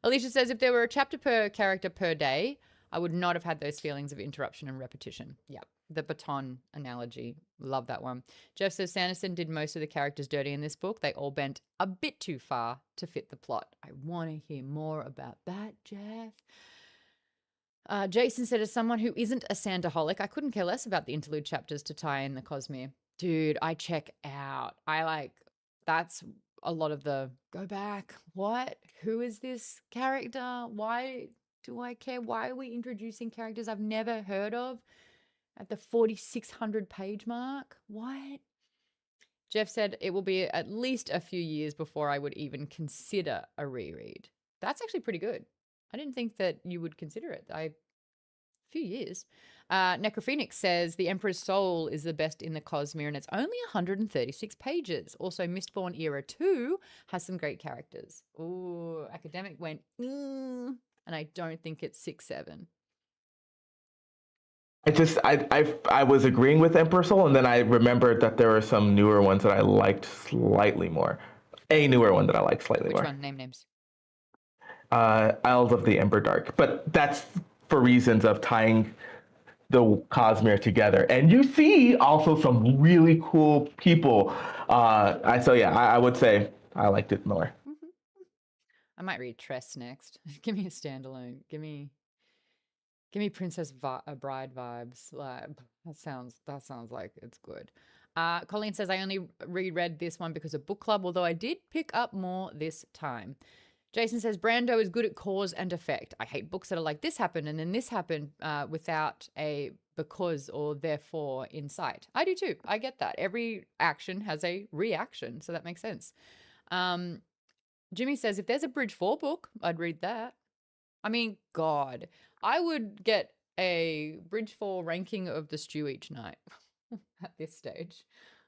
Alicia says, if there were a chapter per character per day, I would not have had those feelings of interruption and repetition. Yep. The baton analogy. Love that one. Jeff says Sanderson did most of the characters dirty in this book. They all bent a bit too far to fit the plot. I want to hear more about that, Jeff. Jason said, as someone who isn't a Sanderholic, I couldn't care less about the interlude chapters to tie in the Cosmere. Dude, I check out. That's a lot of the go back. What? Who is this character? Why do I care? Why are we introducing characters I've never heard of at the 4,600 page mark? What? Jeff said it will be at least a few years before I would even consider a reread. That's actually pretty good. I didn't think that you would consider it. A few years. Necrophoenix says The Emperor's Soul is the best in the Cosmere and it's only 136 pages. Also, Mistborn Era 2 has some great characters. Ooh, Academic went, and I don't think it's 6-7. I was agreeing with Emperor's Soul, and then I remembered that there were some newer ones that I liked slightly more. A newer one that I liked slightly more. Which one? Name names. Isles of the Emberdark, but that's for reasons of tying the Cosmere together. And you see also some really cool people. I would say I liked it more. Mm-hmm. I might read Tress next. Give me a standalone. Give me Princess Bride vibes. Like that sounds like it's good. Colleen says I only reread this one because of book club, although I did pick up more this time. Jason says Brando is good at cause and effect. I hate books that are like this happened and then this happened without a because or therefore in sight. I do too. I get that. Every action has a reaction, so that makes sense. Jimmy says if there's a Bridge 4 book, I'd read that. I mean, God, I would get a Bridge 4 ranking of the stew each night at this stage.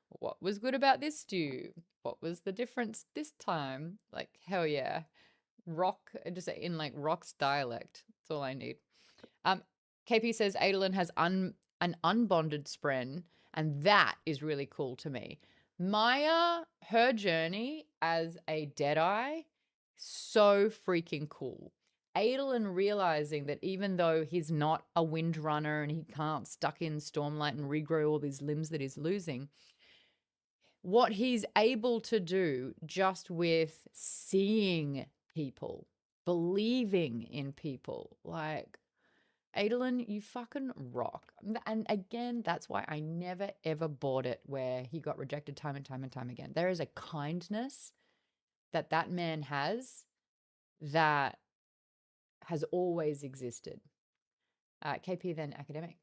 What was good about this stew? What was the difference this time? Like, hell yeah. Rock, just in like Rock's dialect. That's all I need. KP says Adolin has an unbonded spren, and that is really cool to me. Maya, her journey as a Deadeye, so freaking cool. Adolin realizing that even though he's not a Windrunner and he can't stuck in Stormlight and regrow all these limbs that he's losing, what he's able to do just with seeing people believing in people. Like, Adolin, you fucking rock. And again, that's why I never ever bought it where he got rejected time and time and time again. There is a kindness that that man has that has always existed. KP, then academic.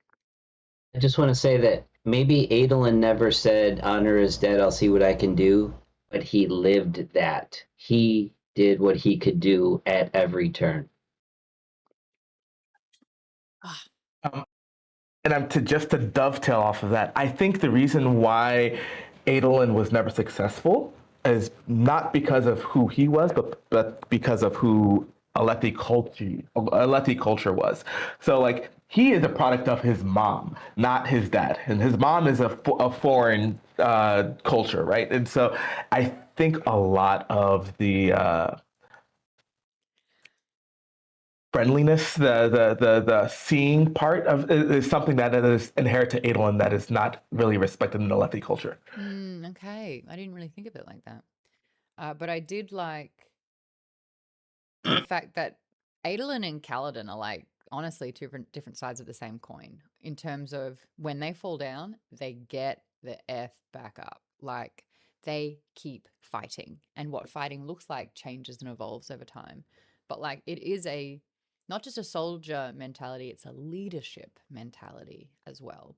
I just want to say that maybe Adolin never said, honor is dead, I'll see what I can do, but he lived that. He did what he could do at every turn. And I'm just to dovetail off of that, I think the reason why Adolin was never successful is not because of who he was, but because of who Alethi culture was. So like he is a product of his mom, not his dad, and his mom is a foreign culture, right? And so I think a lot of the friendliness, the seeing part of is something that is inherent to Adolin that is not really respected in the Alethi culture. Okay, I didn't really think of it like that, but I did like the fact that Adolin and Kaladin are like honestly two different sides of the same coin in terms of when they fall down, they get the F back up. Like they keep fighting, and what fighting looks like changes and evolves over time. But like it is not just a soldier mentality, it's a leadership mentality as well.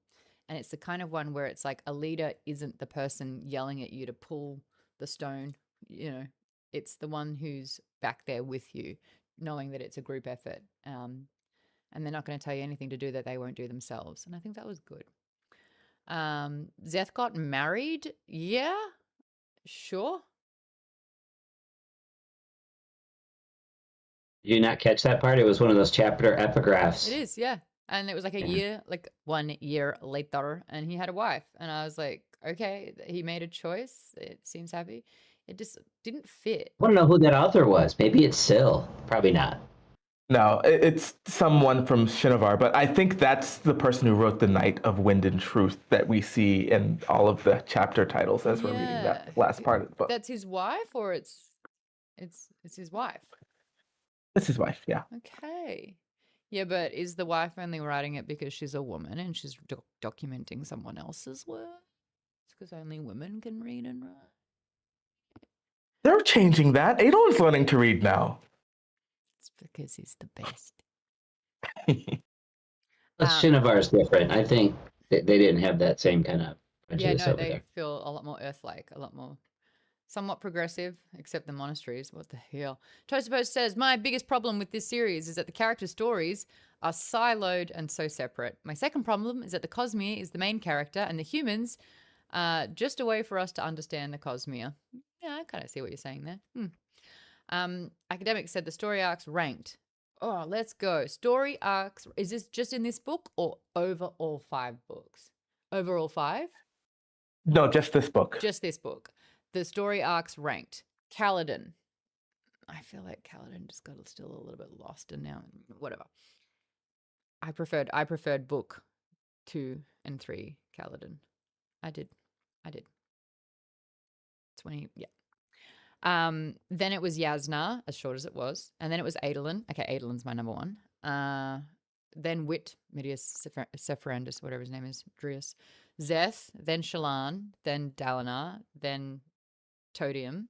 And it's the kind of one where it's like a leader isn't the person yelling at you to pull the stone, it's the one who's back there with you, knowing that it's a group effort. And they're not going to tell you anything to do that they won't do themselves. And I think that was good. Szeth got married. Yeah, sure. Did you not catch that part? It was one of those chapter epigraphs. It is, yeah. And it was like a year, like 1 year later, and he had a wife. And I was like, okay, he made a choice. It seems happy. It just didn't fit. I want to know who that author was. Maybe it's Syl. Probably not. No, it's someone from Shinovar, but I think that's the person who wrote The Night of Wind and Truth that we see in all of the chapter titles as we're reading that last part of the book. That's his wife, or it's his wife? It's his wife, yeah. Okay. Yeah, but is the wife only writing it because she's a woman and she's documenting someone else's work? It's because only women can read and write. They're changing that. Adolin's learning to read now. It's because he's the best. Shinovar is different. I think they didn't have that same kind of prejudice over they there. feel a lot more Earth-like, a lot more somewhat progressive, except the monasteries. What the hell? Toastpost says, my biggest problem with this series is that the character stories are siloed and so separate. My second problem is that the Cosmere is the main character and the humans are just a way for us to understand the Cosmere. Yeah, I kind of see what you're saying there. Academic said the story arcs ranked. Oh, let's go. Story arcs. Is this just in this book or over all 5 books? Over all 5? No, just this book. Just this book. The story arcs ranked. Kaladin. I feel like Kaladin just got still a little bit lost, and now whatever. I preferred book 2 and 3 Kaladin. I did. 20, yeah. Then it was Jasnah, as short as it was, and then it was Adolin. Okay, Adolin's my number 1. Then Wit, Midius Sepharandus, whatever his name is, Drius, Szeth, then Shallan, then Dalinar, then Todium,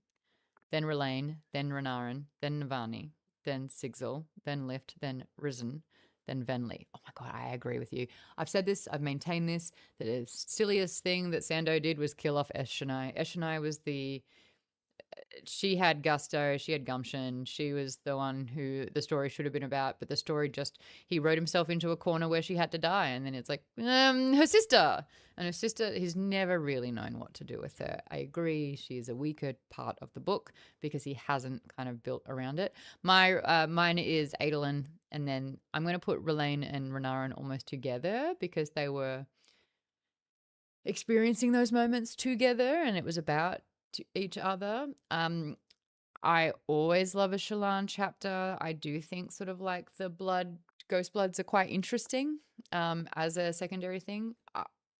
then Rlain, then Renarin, then Navani, then Sigzil, then Lift, then Risen, then Venli. Oh my God, I agree with you. I've said this, I've maintained this, that the silliest thing that Sando did was kill off Eshonai. Eshonai was she had gusto, she had gumption, she was the one who the story should have been about, but the story he wrote himself into a corner where she had to die, and then it's like, her sister. And her sister, he's never really known what to do with her. I agree, she's a weaker part of the book because he hasn't kind of built around it. Mine is Adolin, and then I'm going to put Rlain and Renarin almost together because they were experiencing those moments together, and it was about to each other. I always love a Shallan chapter. I do think sort of like the Ghost Bloods are quite interesting as a secondary thing.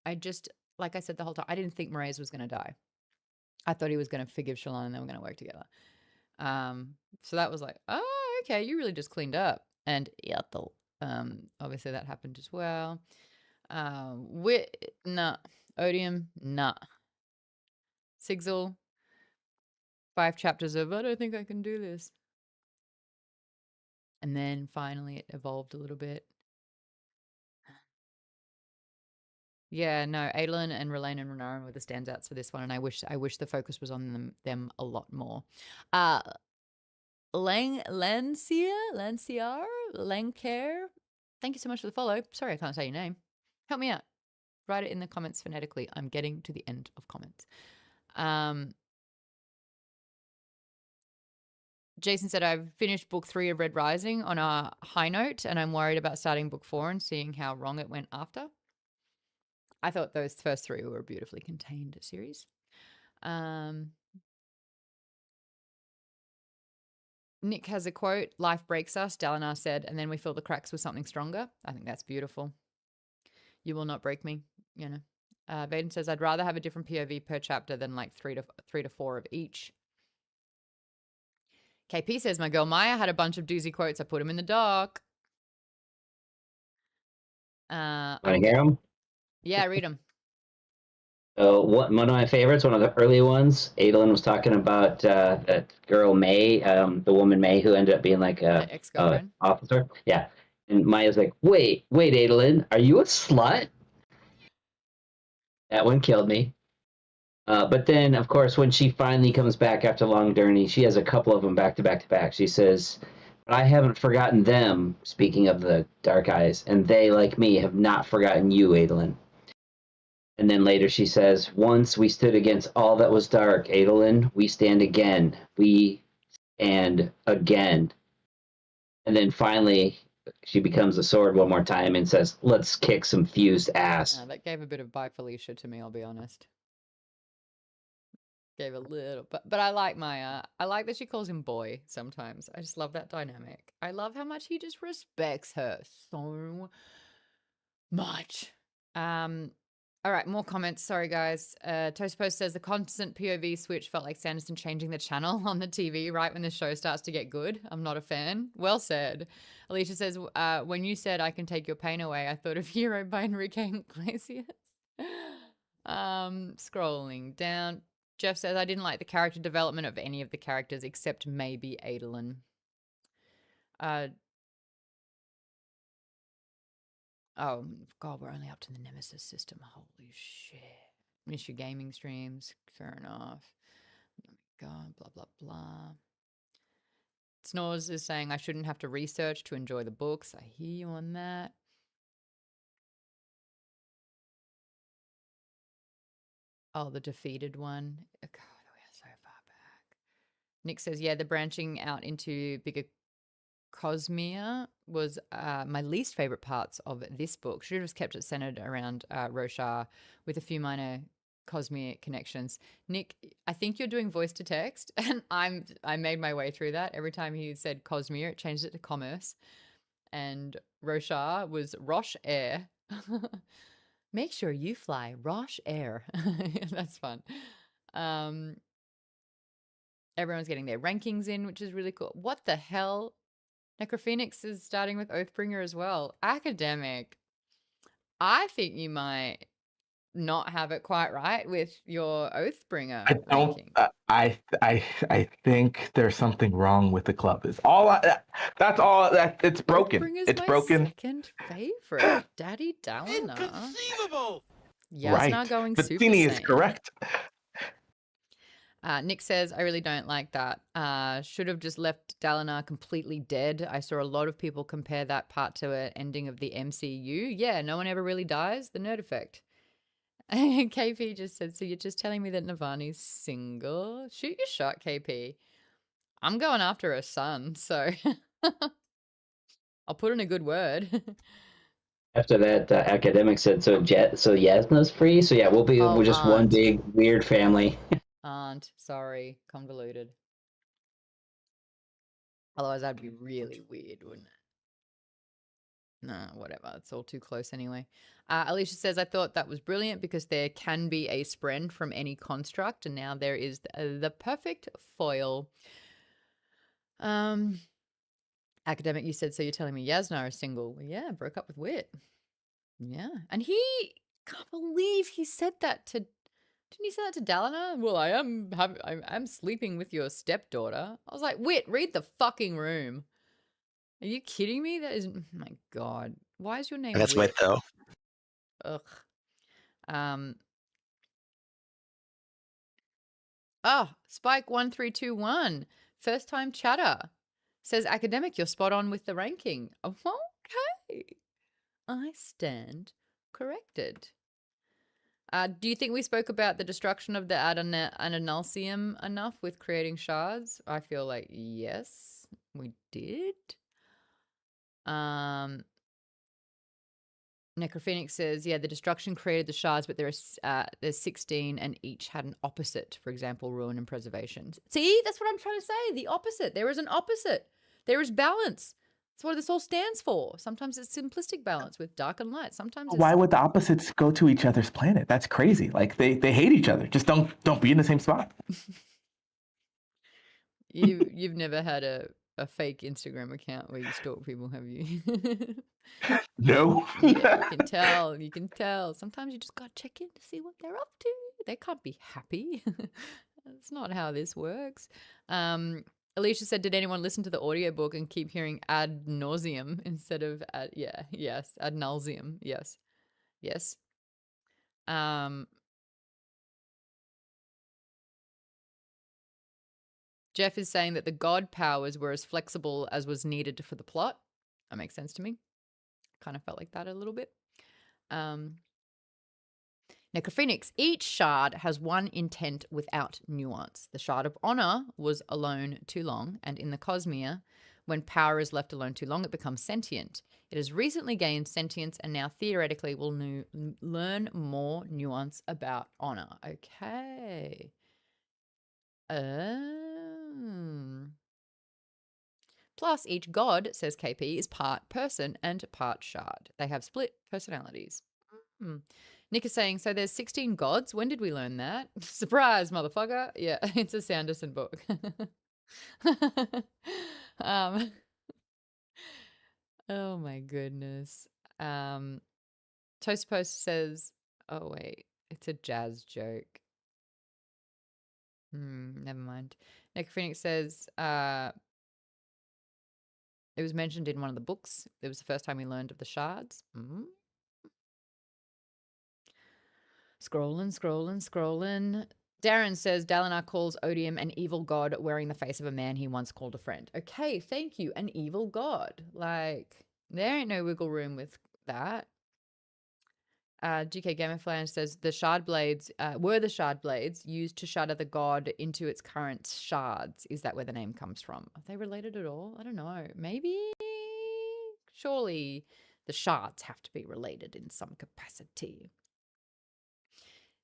I just, like I said the whole time, I didn't think Mraize was going to die. I thought he was going to forgive Shallan and they were going to work together. So that was like, oh, okay, you really just cleaned up. And Ethel, obviously that happened as well. Nah. Odium, nah. Sigil, 5 chapters of, I don't think I can do this. And then finally it evolved a little bit. Yeah, no, Adolin and Rlain and Renarin were the standouts for this one, and I wish the focus was on them a lot more. Lanciar, thank you so much for the follow. Sorry, I can't say your name. Help me out. Write it in the comments phonetically. I'm getting to the end of comments. Jason said, I've finished book 3 of Red Rising on a high note, and I'm worried about starting book 4 and seeing how wrong it went after. I thought those first 3 were a beautifully contained series. Nick has a quote, life breaks us, Dalinar said, and then we fill the cracks with something stronger. I think that's beautiful. You will not break me, you know. Vaden says, I'd rather have a different POV per chapter than like 3 to 4 of each. KP says, my girl Maya had a bunch of doozy quotes. I put them in the doc. Want to hear them? Yeah, read them. One of my favorites, one of the early ones, Adolin was talking about that girl May, the woman May, who ended up being like a officer. Yeah. And Maya's like, wait, Adolin, are you a slut? That one killed me. But then, of course, when she finally comes back after Long Journey, she has a couple of them back to back to back. She says, but I haven't forgotten them, speaking of the Dark Eyes, and they, like me, have not forgotten you, Adolin. And then later she says, once we stood against all that was dark, Adolin, we stand again. We stand again. And then finally, she becomes a sword one more time and says, let's kick some fused ass. That gave a bit of Bye Felicia to me, I'll be honest. Gave a little, but I like Maya. I like that she calls him boy sometimes. I just love that dynamic. I love how much he just respects her so much. All right, more comments. Sorry, guys. Toast Post says the constant POV switch felt like Sanderson changing the channel on the TV right when the show starts to get good. I'm not a fan. Well said. Alicia says, when you said I can take your pain away, I thought of Hero by Enrique Iglesias. Scrolling down. Jeff says, I didn't like the character development of any of the characters except maybe Adolin. Oh, God, we're only up to the Nemesis system. Holy shit. Miss your gaming streams. Fair enough. Oh my God, blah, blah, blah. Snores is saying, I shouldn't have to research to enjoy the books. I hear you on that. Oh, the defeated one. God, we are so far back. Nick says, yeah, the branching out into bigger Cosmere was my least favorite parts of this book. Should have kept it centered around Roshar with a few minor Cosmere connections. Nick, I think you're doing voice to text, and I made my way through that. Every time he said Cosmere, it changed it to commerce, and Roshar was Rosh Air. Make sure you fly Rosh Air. That's fun. Everyone's getting their rankings in, which is really cool. What the hell? Necrophoenix is starting with Oathbringer as well. Academic. I think you might not have it quite right with your Oathbringer. I don't. I think there's something wrong with the club. Is all. That's all. It's broken. It's broken. Second favorite, Daddy Dalinar. Inconceivable. Yeah, it's not going but super. Tini is correct. Nick says, I really don't like that. Should have just left Dalinar completely dead. I saw a lot of people compare that part to an ending of the MCU. Yeah, no one ever really dies. The nerd effect. KP just said, so you're just telling me that Navani's single? Shoot your shot, KP. I'm going after her son, so I'll put in a good word. After that, Academic said, so Yasna's free? So yeah, we're just one big weird family. Aunt, sorry, convoluted. Otherwise, that'd be really weird, wouldn't it? Nah, whatever. It's all too close anyway. Alicia says, I thought that was brilliant because there can be a spren from any construct, and now there is the perfect foil. Academic, you said, so you're telling me Yasnar is single. Well, yeah, broke up with Wit. Yeah. And he can't believe he said that to, didn't he say that to Dalinar? Well, I'm sleeping with your stepdaughter. I was like, Wit, read the fucking room. Are you kidding me? That is, oh my God. Why is your name That's Wit? Wit, though. Ugh. Spike1321, first time chatter, says Academic, you're spot on with the ranking. Oh, okay. I stand corrected. Do you think we spoke about the destruction of the Adonalsium enough with creating shards? I feel like yes, we did. Necrophoenix says, yeah, the destruction created the shards, but there's 16 and each had an opposite. For example, ruin and preservation. See, that's what I'm trying to say. The opposite. There is an opposite. There is balance. That's what this all stands for. Sometimes it's simplistic balance with dark and light. Sometimes it's... Why would the opposites go to each other's planet? That's crazy. Like they hate each other. Just don't be in the same spot. You've never had a fake Instagram account where you stalk people, have you? No. Yeah, you can tell. Sometimes you just gotta check in to see what they're up to. They can't be happy. That's not how this works. Alicia said, did anyone listen to the audiobook and keep hearing ad nauseum instead of ad nauseum? Yes. Jeff is saying that the god powers were as flexible as was needed for the plot. That makes sense to me. Kind of felt like that a little bit. Necrophoenix, each shard has one intent without nuance. The shard of honor was alone too long, and in the Cosmere, when power is left alone too long, it becomes sentient. It has recently gained sentience and now theoretically will learn more nuance about honor. Okay. Plus, each god, says KP, is part person and part shard. They have split personalities. Nick is saying, so there's 16 gods. When did we learn that? Surprise, motherfucker. Yeah, it's a Sanderson book. Oh my goodness. Toast Post says, oh wait, it's a jazz joke. Never mind. Necrophoenix says, it was mentioned in one of the books. It was the first time we learned of the shards. Scrolling. Darren says Dalinar calls Odium an evil god wearing the face of a man he once called a friend. Okay, thank you. An evil god. Like, there ain't no wiggle room with that. GK Gameflan says the shard blades were the shard blades used to shatter the god into its current shards. Is that where the name comes from? Are they related at all? I don't know. Maybe? Surely the shards have to be related in some capacity.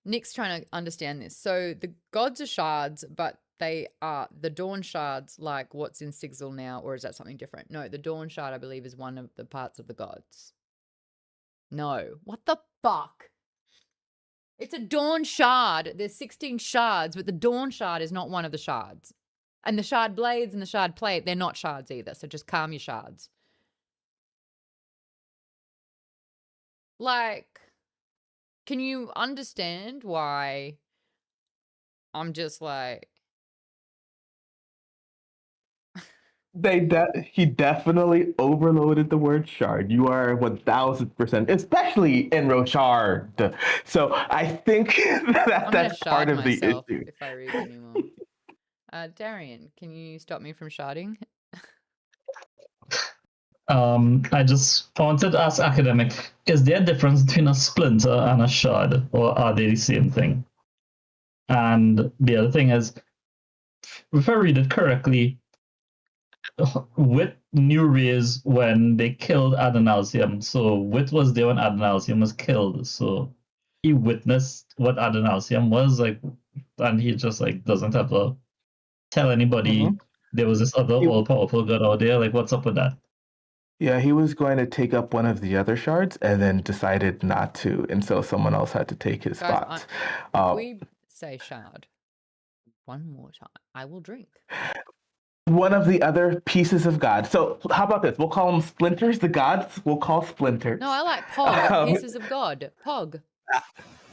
Nick's trying to understand this. So the gods are shards, but they are the Dawn shards like what's in Sigil now, or is that something different? No, the Dawn shard, I believe, is one of the parts of the gods. No. What the fuck? It's a Dawn shard. There's 16 shards, but the Dawn shard is not one of the shards. And the shard blades and the shard plate, they're not shards either. So just calm your shards. Like, can you understand why I'm just like... He definitely overloaded the word shard. You are 1000%, especially in Rochard. So I think that's part of the issue. If I read anymore. Darian, can you stop me from sharding? I just wanted to ask Academic, is there a difference between a splinter and a shard, or are they the same thing? And the other thing is, if I read it correctly, Wit knew Reyes when they killed Adonalsium, so Wit was there when Adonalsium was killed, so he witnessed what Adonalsium was, like, and he just, like, doesn't have to tell anybody there was this other all-powerful god out there. Like, what's up with that? Yeah, he was going to take up one of the other shards and then decided not to, and so someone else had to take his spot. If we say shard one more time, I will drink. one of the other pieces of God. So how about this? We'll call them splinters. The gods we'll call splinters. No, I like Pog. Pieces of God. Pog.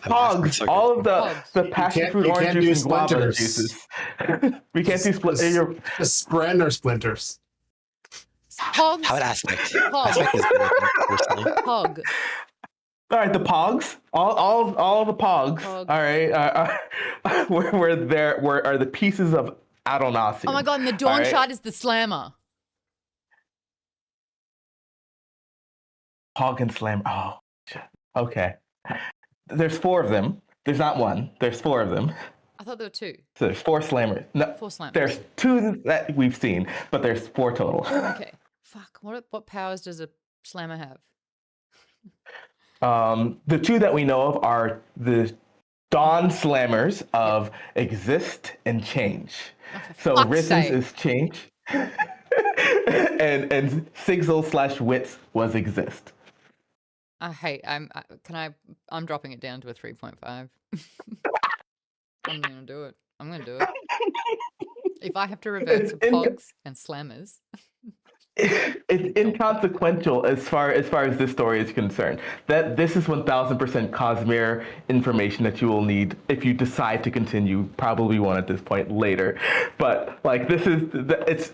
Pogs. All of the passion fruit, orange juice, and guava splinters. juices. We can't do splinters. Just brand or splinters. Pogs. How would aspect? Pog. Aspect is personally. Pog. All right, the Pogs, all the Pogs. Pog. All right, where are the pieces of Adonasium? Oh my god, and the Dawn right. Shard is the slammer. Pog and Slammer. Oh, shit. Okay. There's 4 of them. There's not one. There's 4 of them. I thought there were 2. So there's 4 Slammers. No, 4 slammers. there's 2 that we've seen, but there's 4 total. Okay. Fuck. What powers does a slammer have? The 2 that we know of are the Dawn Slammers of Exist and Change. So Risen's is Change, and Sigil/Wits was Exist. I'm dropping it down to a 3.5. I'm gonna do it. If I have to revert to Pogs and Slammers. It's inconsequential as far as this story is concerned. That this is 1000% Cosmere information that you will need if you decide to continue. Probably won't at this point later, but like this is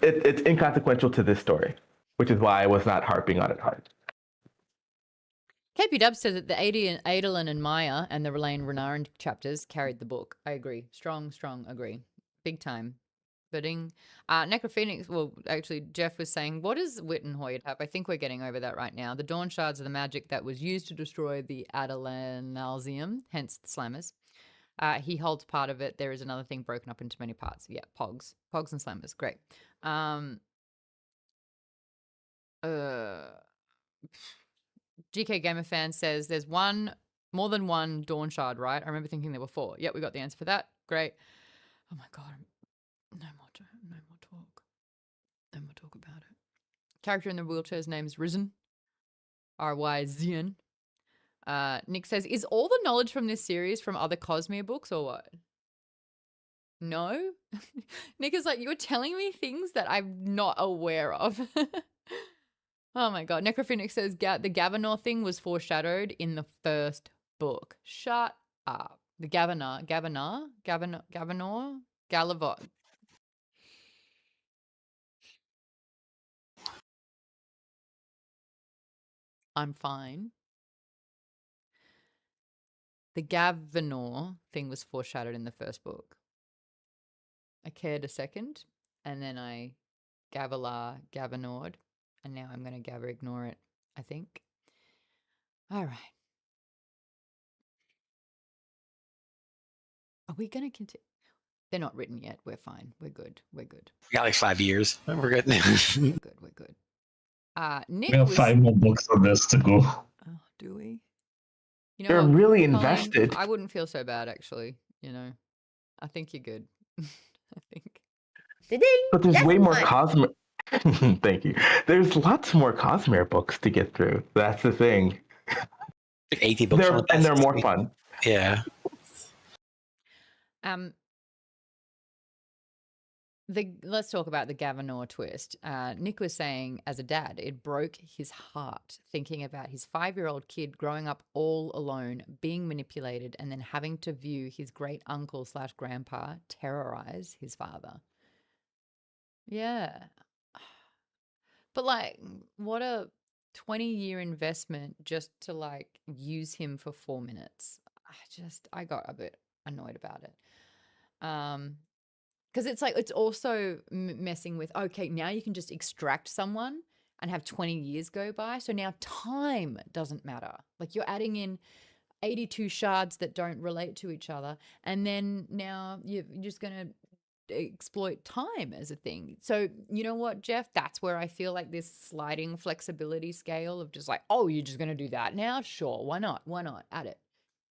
it's inconsequential to this story, which is why I was not harping on it hard. KP Dub says that the Adolin and Maya and the Relaine Renarin chapters carried the book. I agree. Strong agree. Big time. Bidding. Necrophoenix, well, actually, Jeff was saying, what does Wittenhoid have? I think we're getting over that right now. The Dawn Shards are the magic that was used to destroy the Adolanalsium, hence the Slammers. He holds part of it. There is another thing broken up into many parts. Yeah, Pogs. Pogs and Slammers. Great. GK Gamer Fan says there's more than one Dawn Shard, right? I remember thinking there were 4. Yep, we got the answer for that. Great. Oh my god. No more talk about it. Character in the wheelchair's name is Risen. R-Y-Z-N. Nick says, is all the knowledge from this series from other Cosmere books or what? No? Nick is like, you're telling me things that I'm not aware of. Oh my god. Necrophoenix says the Gavanor thing was foreshadowed in the first book. Shut up. The Gavanor, Galavot. I'm fine. The Gavanor thing was foreshadowed in the first book. I cared a second, and then I Gavanored, and now I'm going to ignore it, I think. All right. Are we going to continue? They're not written yet. We're fine. We're good. We got like 5 years. We're good. We're good. Nick we have 5 more books on this to go. Oh, do we? You know, They're really invested. I wouldn't feel so bad, actually. You know, I think you're good. I think. But there's way more Cosmere. Thank you. There's lots more Cosmere books to get through. That's the thing. 80 books. And they're more fun. Yeah. Let's talk about the Gavanor twist. Nick was saying, as a dad, it broke his heart thinking about his 5-year-old kid growing up all alone, being manipulated, and then having to view his great uncle/grandpa terrorize his father. Yeah. But like, what a 20-year investment just to like use him for 4 minutes. I got a bit annoyed about it. Because it's like, it's also messing with, okay, now you can just extract someone and have 20 years go by. So now time doesn't matter. Like you're adding in 82 shards that don't relate to each other. And then now you're just going to exploit time as a thing. So you know what, Jeff? That's where I feel like this sliding flexibility scale of just like, oh, you're just going to do that now? Sure. Why not? Add it.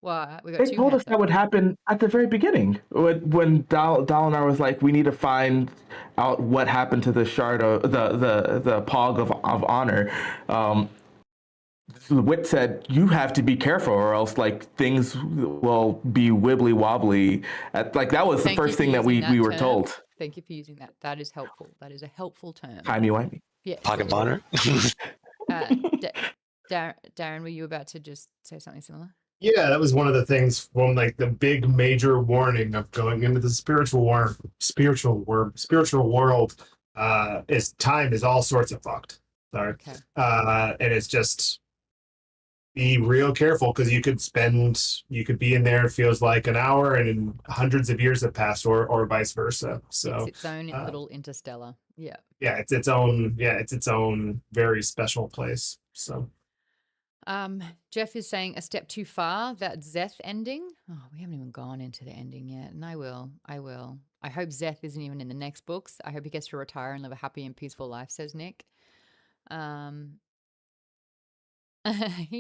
Well, we got They told us that would happen at the very beginning when Dalinar was like, "We need to find out what happened to the shard of the Pog of honor." the wit said, "You have to be careful, or else like things will be wibbly wobbly." Like that was the first thing that we were told. Thank you for using that. That is helpful. That is a helpful term. Timey-wimey. Yeah. Pocket Bonner. Darren, were you about to just say something similar? Yeah, that was one of the things from like the big major warning of going into the spiritual world. Is time is all sorts of fucked. Sorry. Okay. And it's just be real careful because you could be in there, it feels like an hour, and hundreds of years have passed, or vice versa. So it's its own little interstellar. Yeah. Yeah, it's its own very special place. So Jeff is saying a step too far, that Zeth ending. Oh, we haven't even gone into the ending yet, and I will. I hope Zeth isn't even in the next books. I hope he gets to retire and live a happy and peaceful life, says Nick. He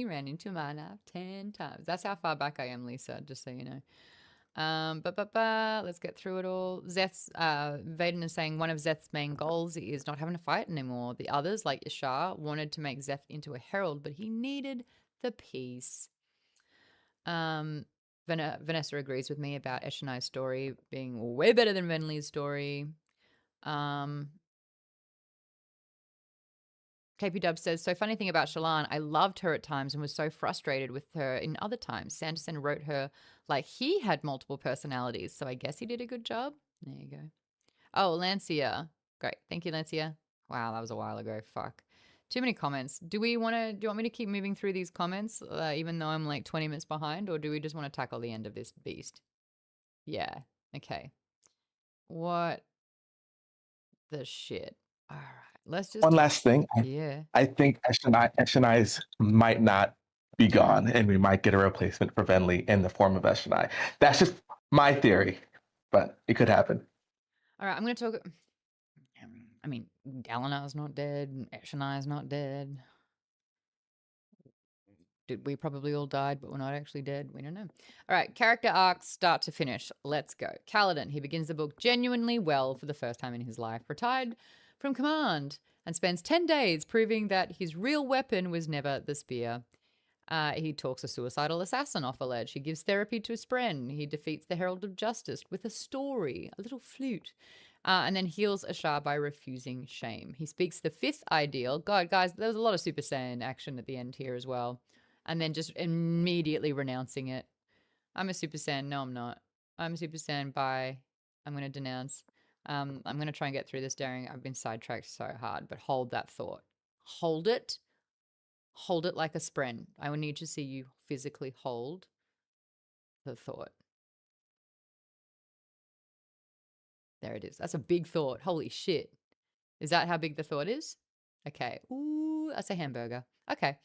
ran into my knife 10 times. That's how far back I am, Lisa, just so you know. Let's get through it all. Vaden is saying one of Zeth's main goals is not having to fight anymore. The others, like Ishar, wanted to make Zeth into a herald, but he needed the peace. Vanessa agrees with me about Eshonai's story being way better than Venli's story. KP Dub says, so funny thing about Shallan, I loved her at times and was so frustrated with her in other times. Sanderson wrote her like he had multiple personalities, so I guess he did a good job. There you go. Oh, Lancia. Great. Thank you, Lancia. Wow, that was a while ago. Fuck. Too many comments. Do you want me to keep moving through these comments, even though I'm like 20 minutes behind, or do we just want to tackle the end of this beast? Yeah. Okay. What the shit? All right. Let's just one last thing. Yeah. I think Eshonai's might not be gone, and we might get a replacement for Venli in the form of Eshonai. That's just my theory, but it could happen. All right, I'm going to talk. I mean, Dalinar's not dead. Eshonai's not dead. We probably all died, but we're not actually dead. We don't know. All right, character arcs start to finish. Let's go. Kaladin, he begins the book genuinely well for the first time in his life. Retired from command and spends 10 days proving that his real weapon was never the spear. He talks a suicidal assassin off a ledge. He gives therapy to Spren. He defeats the Herald of Justice with a story, a little flute, and then heals Ashar by refusing shame. He speaks the fifth ideal. God, guys, there was a lot of Super Saiyan action at the end here as well. And then just immediately renouncing it. I'm a Super Saiyan. No, I'm not. I'm a Super Saiyan. Bye. I'm going to denounce. I'm going to try and get through this, Daring. I've been sidetracked so hard, but hold that thought. Hold it. Hold it like a spren. I will need to see you physically hold the thought. There it is. That's a big thought. Holy shit. Is that how big the thought is? Okay. Ooh, that's a hamburger. Okay.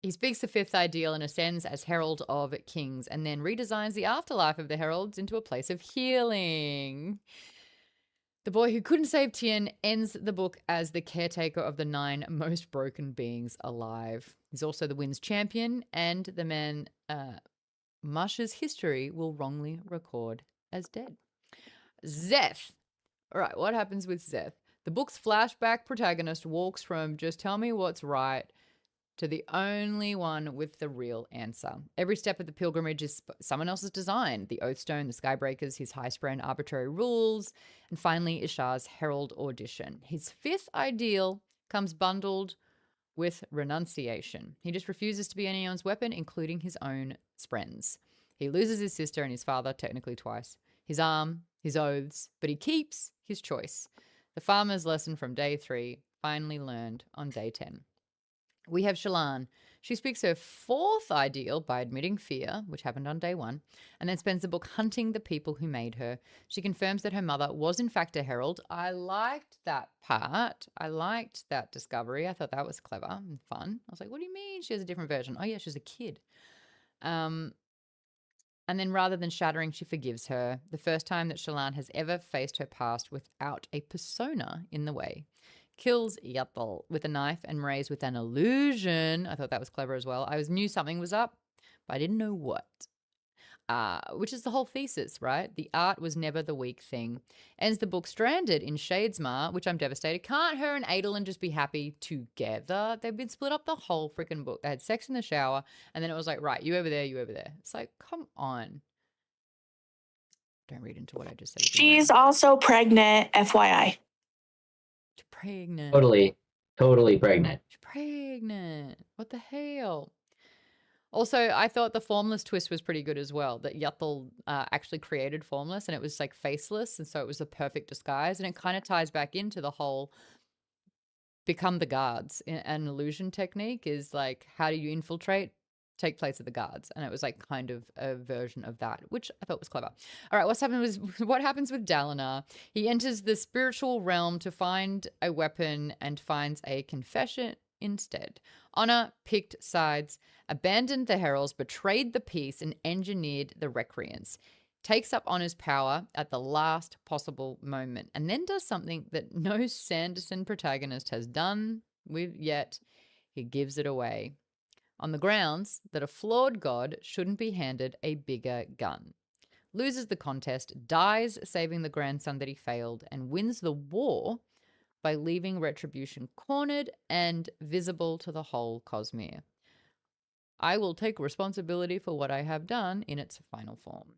He speaks the fifth ideal and ascends as Herald of Kings, and then redesigns the afterlife of the Heralds into a place of healing. The boy who couldn't save Tien ends the book as the caretaker of the 9 most broken beings alive. He's also the Wind's champion, and the man Mush's history will wrongly record as dead. Zeth. All right, what happens with Zeth? The book's flashback protagonist walks from just tell me what's right to the only one with the real answer. Every step of the pilgrimage is someone else's design. The Oathstone, the Skybreakers, his high spren arbitrary rules, and finally Ishar's Herald audition. His fifth ideal comes bundled with renunciation. He just refuses to be anyone's weapon, including his own sprens. He loses his sister and his father, technically twice, his arm, his oaths, but he keeps his choice. The farmer's lesson from day 3, finally learned on day 10. We have Shallan. She speaks her fourth ideal by admitting fear, which happened on day 1, and then spends the book hunting the people who made her. She confirms that her mother was in fact a herald. I liked that part. I liked that discovery. I thought that was clever and fun. I was like, what do you mean she has a different version? Oh yeah, she's a kid. And then rather than shattering, she forgives her. The first time that Shallan has ever faced her past without a persona in the way. Kills Yathal with a knife and Mraize with an illusion. I thought that was clever as well. I knew something was up, but I didn't know what. which is the whole thesis, right? The art was never the weak thing. Ends the book stranded in Shadesmar, which I'm devastated. Can't her and Adolin just be happy together? They've been split up the whole freaking book. They had sex in the shower, and then it was like, right, you over there, you over there. It's like, come on. Don't read into what I just said. She's also pregnant, FYI. Pregnant. Totally pregnant. She's pregnant. What the hell? Also, I thought the Formless twist was pretty good as well, that Yathel actually created Formless and it was like faceless, and so it was the perfect disguise, and it kind of ties back into the whole become the guards. An illusion technique is like, how do you infiltrate? Take place of the guards, and it was like kind of a version of that, which I thought was clever. All right, what happens with Dalinar? He enters the spiritual realm to find a weapon and finds a confession instead. Honor picked sides, abandoned the heralds, betrayed the peace, and engineered the recreants. Takes up Honor's power at the last possible moment, and then does something that no Sanderson protagonist has done with yet. He gives it away, on the grounds that a flawed god shouldn't be handed a bigger gun. Loses the contest, dies saving the grandson that he failed, and wins the war by leaving Retribution cornered and visible to the whole Cosmere. I will take responsibility for what I have done in its final form.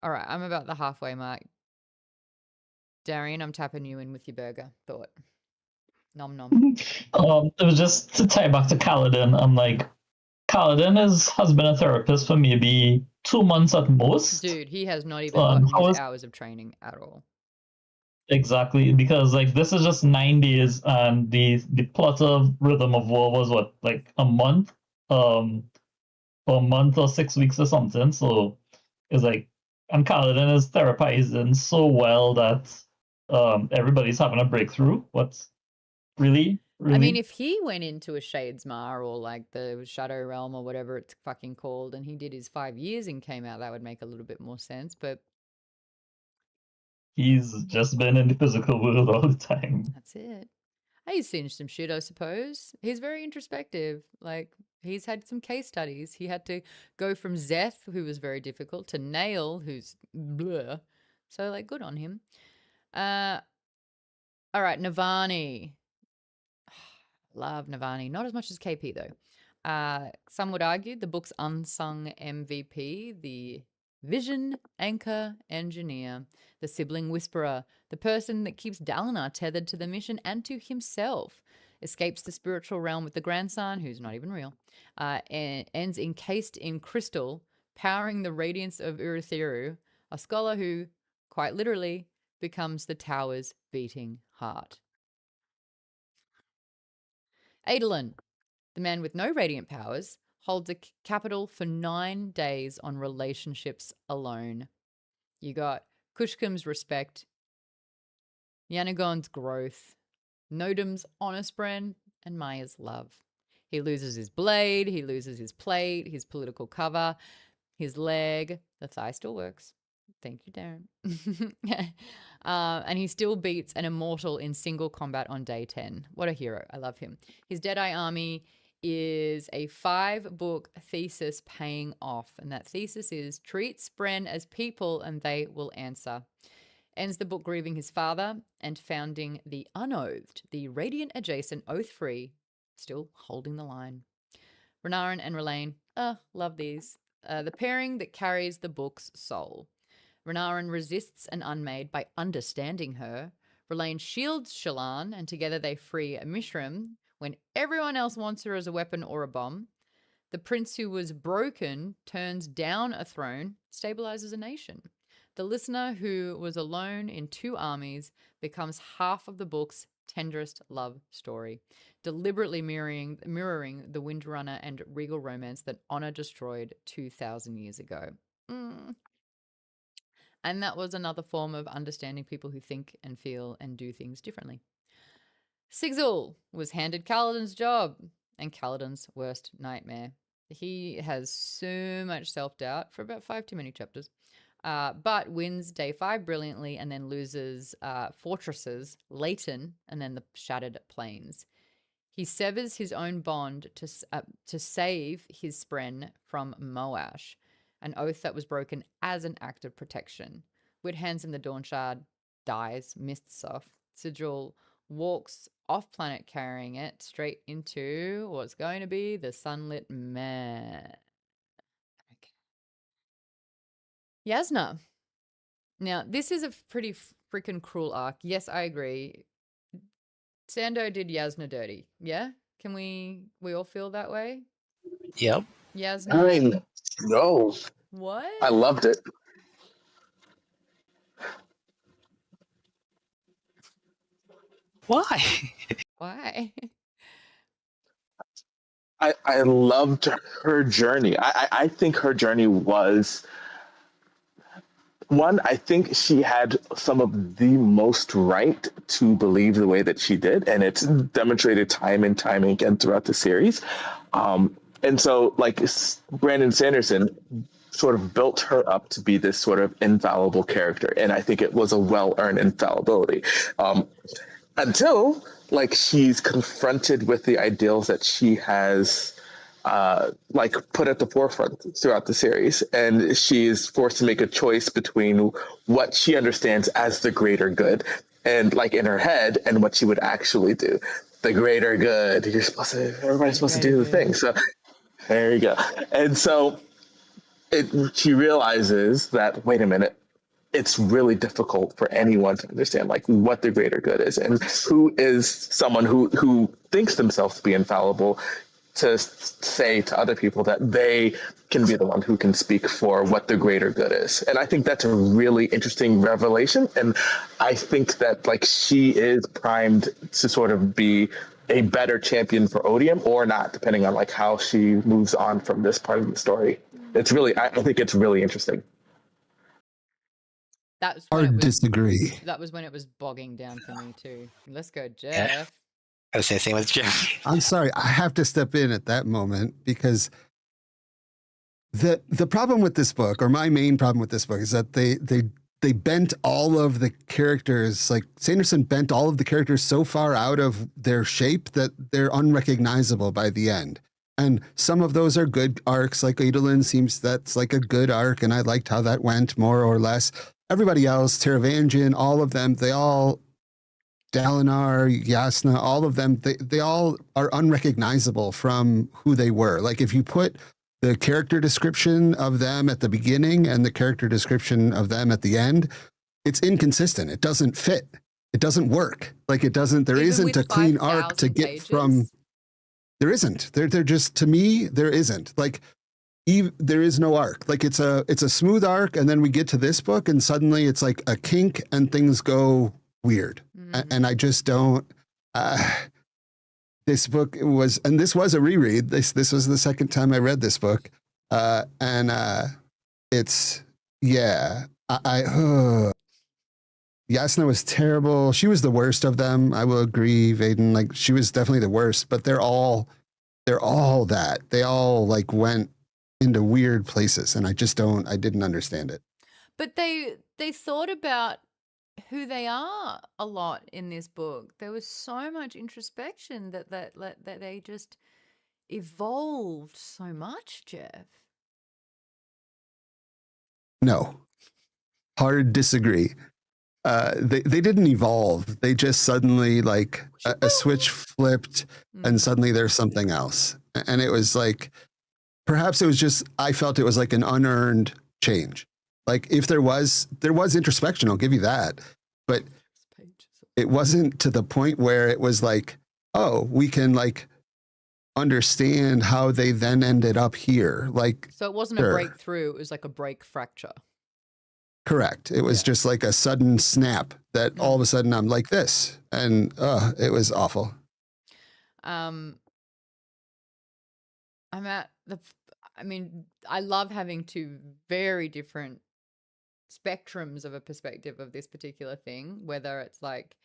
All right, I'm about the halfway mark. Darian, I'm tapping you in with your burger. Thought. Nom nom. It was just to tie back to Kaladin. I'm like, Kaladin has been a therapist for maybe 2 months at most. Dude, he has not even gotten his hours of training at all. Exactly, because like this is just 9 days, and the plot of Rhythm of War was what, like a month, or 6 weeks or something. So it's like, and Kaladin is therapizing so well that everybody's having a breakthrough. What's really? I mean, if he went into a Shadesmar or like the Shadow Realm or whatever it's fucking called, and he did his 5 years and came out, that would make a little bit more sense. But he's just been in the physical world all the time. That's it. He's seen some shit, I suppose. He's very introspective. Like, he's had some case studies. He had to go from Zeth, who was very difficult, to Nail, who's bleh. So, like, good on him. All right, Navani. Love Navani. Not as much as KP, though. Some would argue the book's unsung MVP, the vision, anchor, engineer, the sibling whisperer, the person that keeps Dalinar tethered to the mission and to himself, escapes the spiritual realm with the grandson, who's not even real, and ends encased in crystal, powering the radiance of Urithiru, a scholar who, quite literally, becomes the tower's beating heart. Adolin, the man with no radiant powers, holds a capital for 9 days on relationships alone. You got Kushkum's respect, Yanagon's growth, Nodum's honest brand, and Maya's love. He loses his blade, he loses his plate, his political cover, his leg. The thigh still works. Thank you, Darren. And he still beats an immortal in single combat on day 10. What a hero. I love him. His Deadeye army is a 5-book thesis paying off. And that thesis is treat Spren as people and they will answer. Ends the book grieving his father and founding the Unoathed, the Radiant adjacent Oath-free, still holding the line. Renarin and Rlain, love these. The pairing that carries the book's soul. Renarin resists an Unmade by understanding her. Rlain shields Shallan, and together they free Mishram when everyone else wants her as a weapon or a bomb. The prince who was broken turns down a throne, stabilizes a nation. The listener who was alone in 2 armies becomes half of the book's tenderest love story, deliberately mirroring the Windrunner and regal romance that Honor destroyed 2,000 years ago. And that was another form of understanding people who think and feel and do things differently. Sigzil was handed Kaladin's job and Kaladin's worst nightmare. He has so much self-doubt for about 5 too many chapters, but wins day 5 brilliantly and then loses fortresses, Leighton, and then the Shattered Plains. He severs his own bond to save his spren from Moash, an oath that was broken as an act of protection. Wit hands him the Dawn Shard, dies, mists off. Sigil walks off planet carrying it straight into what's going to be the Sunlit Man. Okay. Yasna. Now, this is a pretty freaking cruel arc. Yes, I agree. Sando did Yasna dirty. Yeah? Can we all feel that way? Yep. Yasna? No. What? I loved it. Why? Why? I loved her journey. I think her journey was one. I think she had some of the most right to believe the way that she did, and it's demonstrated time and time again throughout the series. And so, like, Brandon Sanderson sort of built her up to be this sort of infallible character, and I think it was a well-earned infallibility. Until, like, she's confronted with the ideals that she has like put at the forefront throughout the series, and she is forced to make a choice between what she understands as the greater good, and like in her head, and what she would actually do. The greater good. Everybody's supposed to do the thing. So there you go. And so she realizes that, wait a minute, it's really difficult for anyone to understand like what the greater good is, and who is someone who thinks themselves to be infallible to say to other people that they can be the one who can speak for what the greater good is. And I think that's a really interesting revelation. And I think that like she is primed to sort of be a better champion for Odium or not, depending on like how she moves on from this part of the story. It's really, I think it's really interesting. That's hard disagree. That was when it was bogging down for me too. Let's go, Jeff. Yeah. I was saying the same with Jeff. I'm sorry, I have to step in at that moment because the problem with this book, or my main problem with this book, is that they bent all of the characters, like Sanderson bent all of the characters so far out of their shape that they're unrecognizable by the end. And some of those are good arcs, like Adolin seems that's like a good arc, and I liked how that went more or less. Everybody else, Taravangian, all of them, they all, Dalinar, Yasna, all of them, they all are unrecognizable from who they were. Like if you put the character description of them at the beginning and the character description of them at the end, it's inconsistent. It doesn't fit. It doesn't work. Like it doesn't, there isn't a clean arc to get pages from. There isn't. They're just, to me, there isn't. Like there is no arc. Like it's a smooth arc, and then we get to this book and suddenly it's like a kink and things go weird. And I just don't, this book was, and this was a reread. This was the second time I read this book. It's, yeah, Yasna was terrible. She was the worst of them. I will agree, Vaden. Like she was definitely the worst, but they're all that. They all like went into weird places, and I didn't understand it. But they thought about who they are a lot in this book. There was so much introspection that they just evolved so much, Jeff. No, hard disagree. They didn't evolve. They just suddenly like a switch flipped, and suddenly there's something else. And it was like, perhaps it was just, I felt it was like an unearned change. Like if there was introspection, I'll give you that. But it wasn't to the point where it was like, oh, we can like understand how they then ended up here. Like, so it wasn't a breakthrough, it was like a break fracture. Correct. It was just like a sudden snap that all of a sudden I'm like this, and it was awful. I love having two very different spectrums of a perspective of this particular thing, whether it's like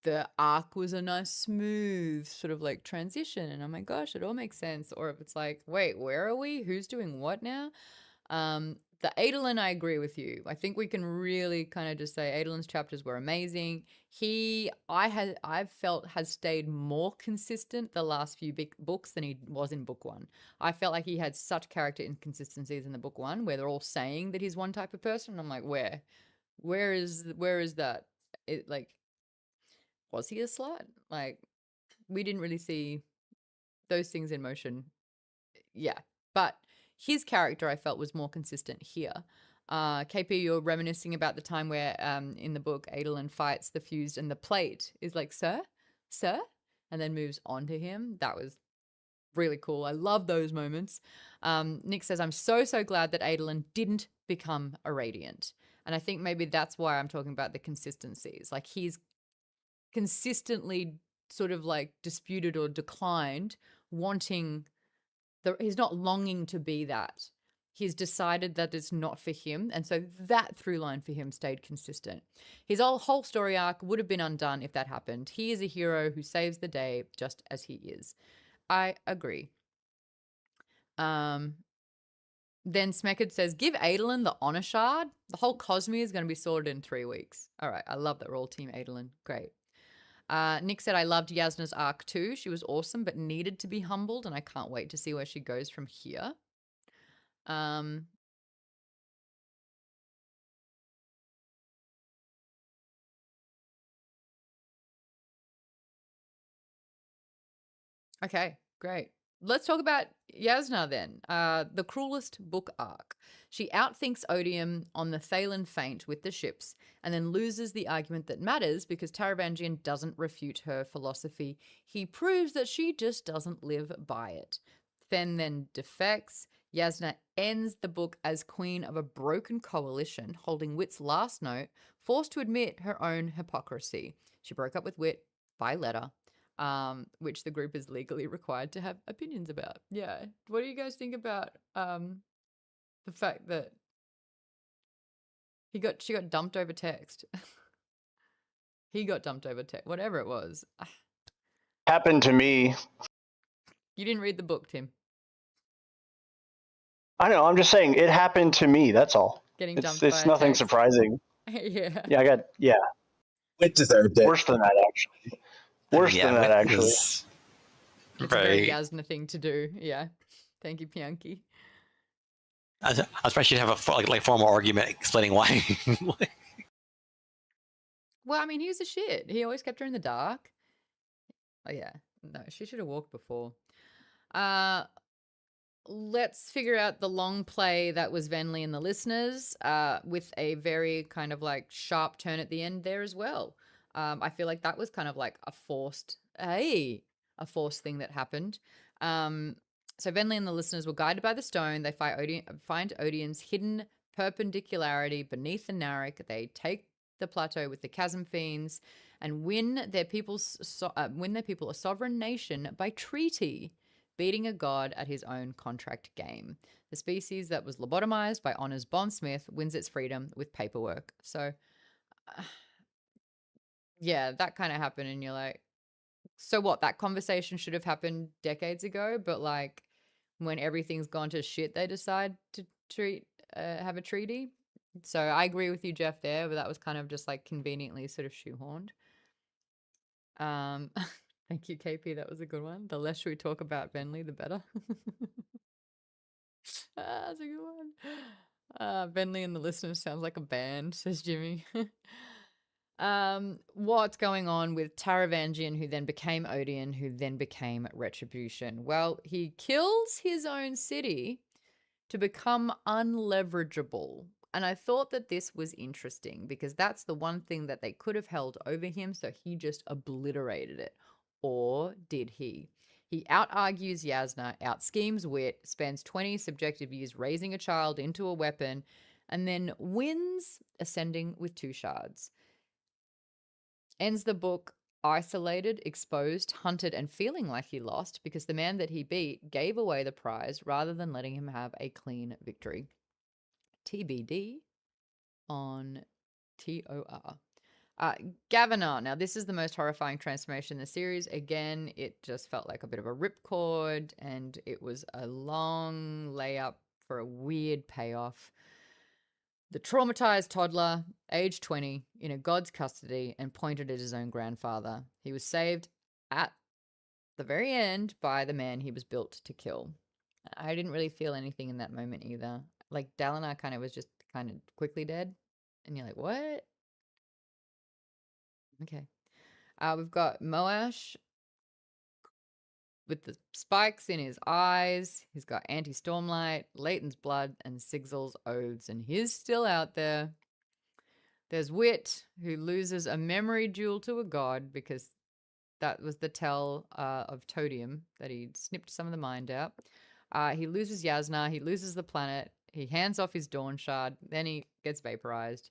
the arc was a nice smooth sort of like transition and oh my gosh, it all makes sense, or if it's like, wait, where are we? Who's doing what now? The Adolin, I agree with you. I think we can really kind of just say Adolin's chapters were amazing. I've felt has stayed more consistent the last few big books than he was in book one. I felt like he had such character inconsistencies in the book one where they're all saying that he's one type of person. I'm like, where is that? It like, was he a slut? Like, we didn't really see those things in motion. Yeah, but his character I felt was more consistent here. KP, you're reminiscing about the time where in the book Adolin fights the fused and the plate is like, sir, and then moves on to him. That was really cool. I love those moments. Nick says, I'm so glad that Adolin didn't become a Radiant. And I think maybe that's why I'm talking about the consistencies. Like, he's consistently sort of like disputed or declined wanting he's not longing to be that. He's decided that it's not for him. And so that through line for him stayed consistent. His whole story arc would have been undone if that happened. He is a hero who saves the day just as he is. I agree. Then Smeckard says, give Adolin the honor shard. The whole Cosmere is going to be sorted in 3 weeks. All right. I love that we're all team Adolin. Great. Nick said, I loved Yasna's arc too. She was awesome, but needed to be humbled, and I can't wait to see where she goes from here. Okay, great. Let's talk about Yasna then. The cruelest book arc. She outthinks Odium on the Thaylen feint with the ships and then loses the argument that matters because Taravangian doesn't refute her philosophy. He proves that she just doesn't live by it. Fen then defects. Yasna ends the book as queen of a broken coalition, holding Wit's last note, forced to admit her own hypocrisy. She broke up with Wit by letter. Which the group is legally required to have opinions about. Yeah. What do you guys think about the fact that she got dumped over text? He got dumped over text, whatever it was. Happened to me. You didn't read the book, Tim. I know, I'm just saying it happened to me, that's all. Getting dumped It's by nothing text. surprising. Yeah. Yeah. It deserved it. Worse than that, actually. Worse than that, actually. It's a very Yasna thing to do. Yeah. Thank you, Pianki. I was surprised you'd have a formal argument explaining why. Well, I mean, he was a shit. He always kept her in the dark. Oh, yeah. No, she should have walked before. Let's figure out the long play that was Venli and the listeners with a very kind of like sharp turn at the end there as well. I feel like that was kind of like a forced thing that happened. So Venli and the listeners were guided by the stone. They find Odium's hidden perpendicularity beneath the Narrak. They take the plateau with the Chasm Fiends and win their people a sovereign nation by treaty, beating a god at his own contract game. The species that was lobotomized by Honor's bondsmith wins its freedom with paperwork. So, yeah, that kind of happened, and you're like, so what? That conversation should have happened decades ago, but like when everything's gone to shit, they decide to have a treaty. So I agree with you, Jeff, there, but that was kind of just like conveniently sort of shoehorned. Thank you, KP. That was a good one. The less we talk about Venli, the better. That's a good one. Venli and the listeners sounds like a band, says Jimmy. What's going on with Taravangian, who then became Odium, who then became Retribution? Well, he kills his own city to become unleverageable. And I thought that this was interesting because that's the one thing that they could have held over him, so he just obliterated it. Or did he? He out-argues Yasna, out-schemes Wit, spends 20 subjective years raising a child into a weapon, and then wins, ascending with 2 shards. Ends the book isolated, exposed, hunted, and feeling like he lost because the man that he beat gave away the prize rather than letting him have a clean victory. TBD on TOR. Gavinar. Now, this is the most horrifying transformation in the series. Again, it just felt like a bit of a ripcord, and it was a long layup for a weird payoff. the traumatized toddler, age 20, in a god's custody and pointed at his own grandfather. He was saved at the very end by the man he was built to kill. I didn't really feel anything in that moment either. Like, Dalinar kind of was just kind of quickly dead. And you're like, what? Okay. We've got Moash with the spikes in his eyes. He's got anti-stormlight, Leighton's blood, and Sigzil's oaths, and he's still out there. There's Wit, who loses a memory jewel to a god because that was the tell of Todium, that he snipped some of the mind out. He loses Yasna, he loses the planet, he hands off his Dawn Shard, then he gets vaporized,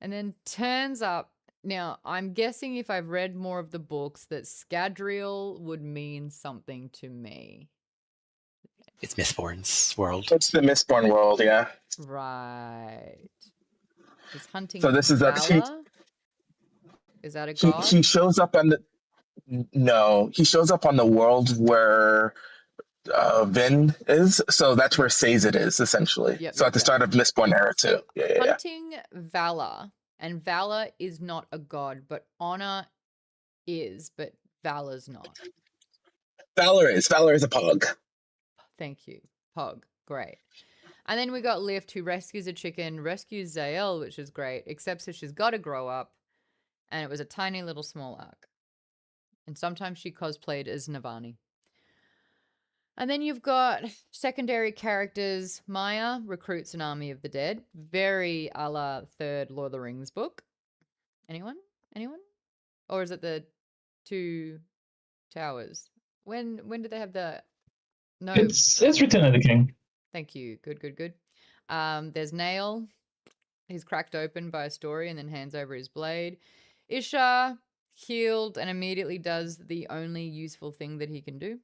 and then turns up. Now, I'm guessing if I've read more of the books that Scadrial would mean something to me. It's Mistborn's world. It's the Mistborn world, yeah. Right. He's hunting So this is actually... Vala? Is that a god? He shows up on the... No, he shows up on the world where Vin is. So that's where Sazed is, essentially. So at the start of Mistborn era, too. Yeah. Hunting Vala. And Vala is not a god, but Honor is, but Vala's not. Valor is a pog. Thank you. Pog. Great. And then we got Lift, who rescues a chicken, rescues Zael, which is great, except so she's got to grow up. And it was a tiny little small arc. And sometimes she cosplayed as Navani. And then you've got secondary characters. Maya recruits an army of the dead. Very a la third Lord of the Rings book. Anyone? Or is it the Two Towers? When did they have the... No. It's Return of the King. Thank you. Good. There's Nail. He's cracked open by a story and then hands over his blade. Isha, healed and immediately does the only useful thing that he can do.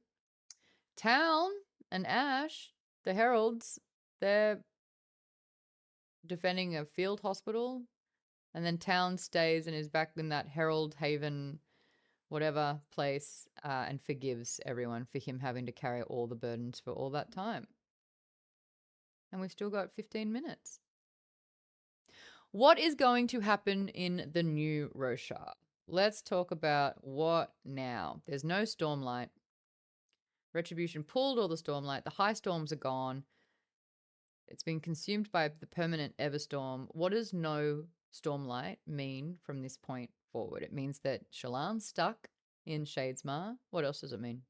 Town and Ash, the heralds, they're defending a field hospital, and then Town stays and is back in that Herald Haven whatever place and forgives everyone for him having to carry all the burdens for all that time. And we've still got 15 minutes. What is going to happen in the new Roshar? Let's talk about what now. There's no Stormlight. Retribution pulled all the Stormlight. The high storms are gone. It's been consumed by the permanent Everstorm. What does no Stormlight mean from this point forward? It means that Shallan's stuck in Shadesmar. What else does it mean?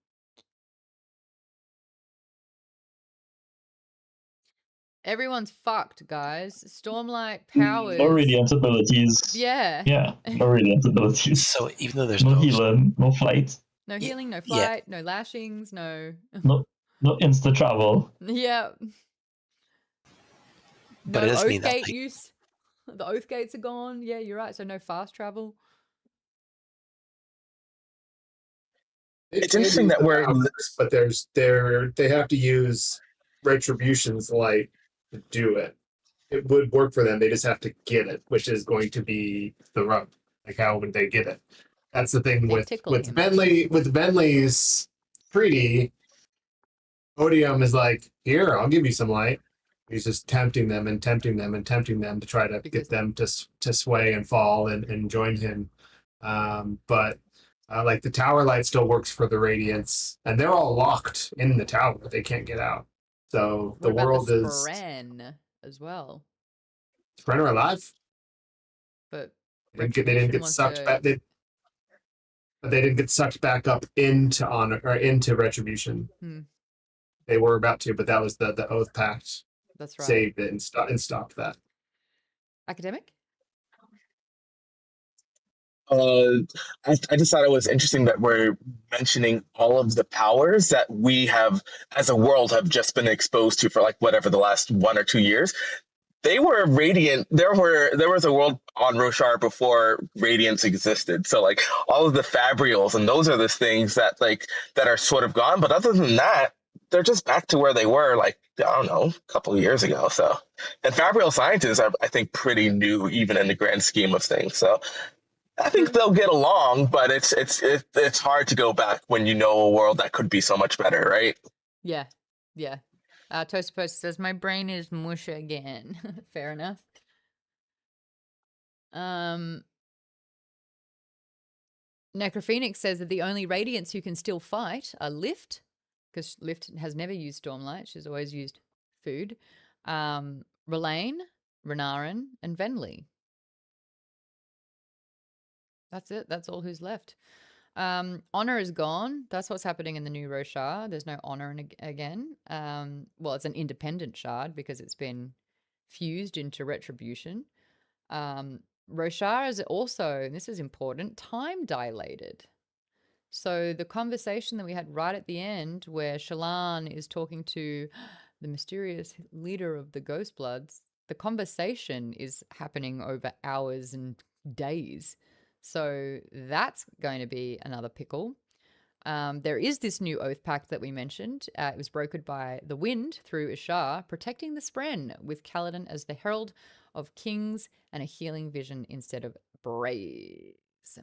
Everyone's fucked, guys. Stormlight powers. No radiant abilities. Yeah. Yeah, no radiant abilities. So even though there's no healing, no flight. No healing, no flight, no lashings, no... no insta travel. Yeah. But no it doesn't mean that, Oathgate use. The Oath Gates are gone. Yeah, you're right. So no fast travel. It's interesting that but they have to use Retribution's light to do it. It would work for them. They just have to get it, which is going to be the rub. Like, how would they get it? That's the thing with Venli. With Venli's treaty, Odium is like, here, I'll give you some light. He's just tempting them to try to get them to sway and fall and join him. But like the tower light still works for the Radiants, and they're all locked in the tower. They can't get out. So the world is Spren as well. Spren are alive, but they didn't get sucked back. They didn't get sucked back up into honor or into Retribution. They were about to, but that was the Oath Pact. That's right. Saved it and stopped that. Academic? I just thought it was interesting that we're mentioning all of the powers that we have, as a world, have just been exposed to for like whatever the last 1 or 2 years. They were radiant. There was a world on Roshar before Radiance existed. So like all of the Fabrials and those are the things that are sort of gone. But other than that, they're just back to where they were, like, I don't know, a couple of years ago. So, and Fabrial scientists are, I think, pretty new, even in the grand scheme of things. So, I think they'll get along, but it's hard to go back when you know a world that could be so much better, right? Yeah. Toast Post says, my brain is mush again. Fair enough. Necrophoenix says that the only Radiants who can still fight are Lift, because Lift has never used Stormlight. She's always used food. R'Laine, Renarin, and Venli. That's it. That's all who's left. Honor is gone. That's what's happening in the new Roshar. There's no Honor again. Well, it's an independent shard because it's been fused into Retribution. Roshar is also, and this is important, time dilated. So the conversation that we had right at the end where Shallan is talking to the mysterious leader of the Ghostbloods, the conversation is happening over hours and days. So that's going to be another pickle. There is this new oath pact that we mentioned. It was brokered by the Wind through Ishar, protecting the Spren, with Kaladin as the herald of kings and a healing vision instead of braves.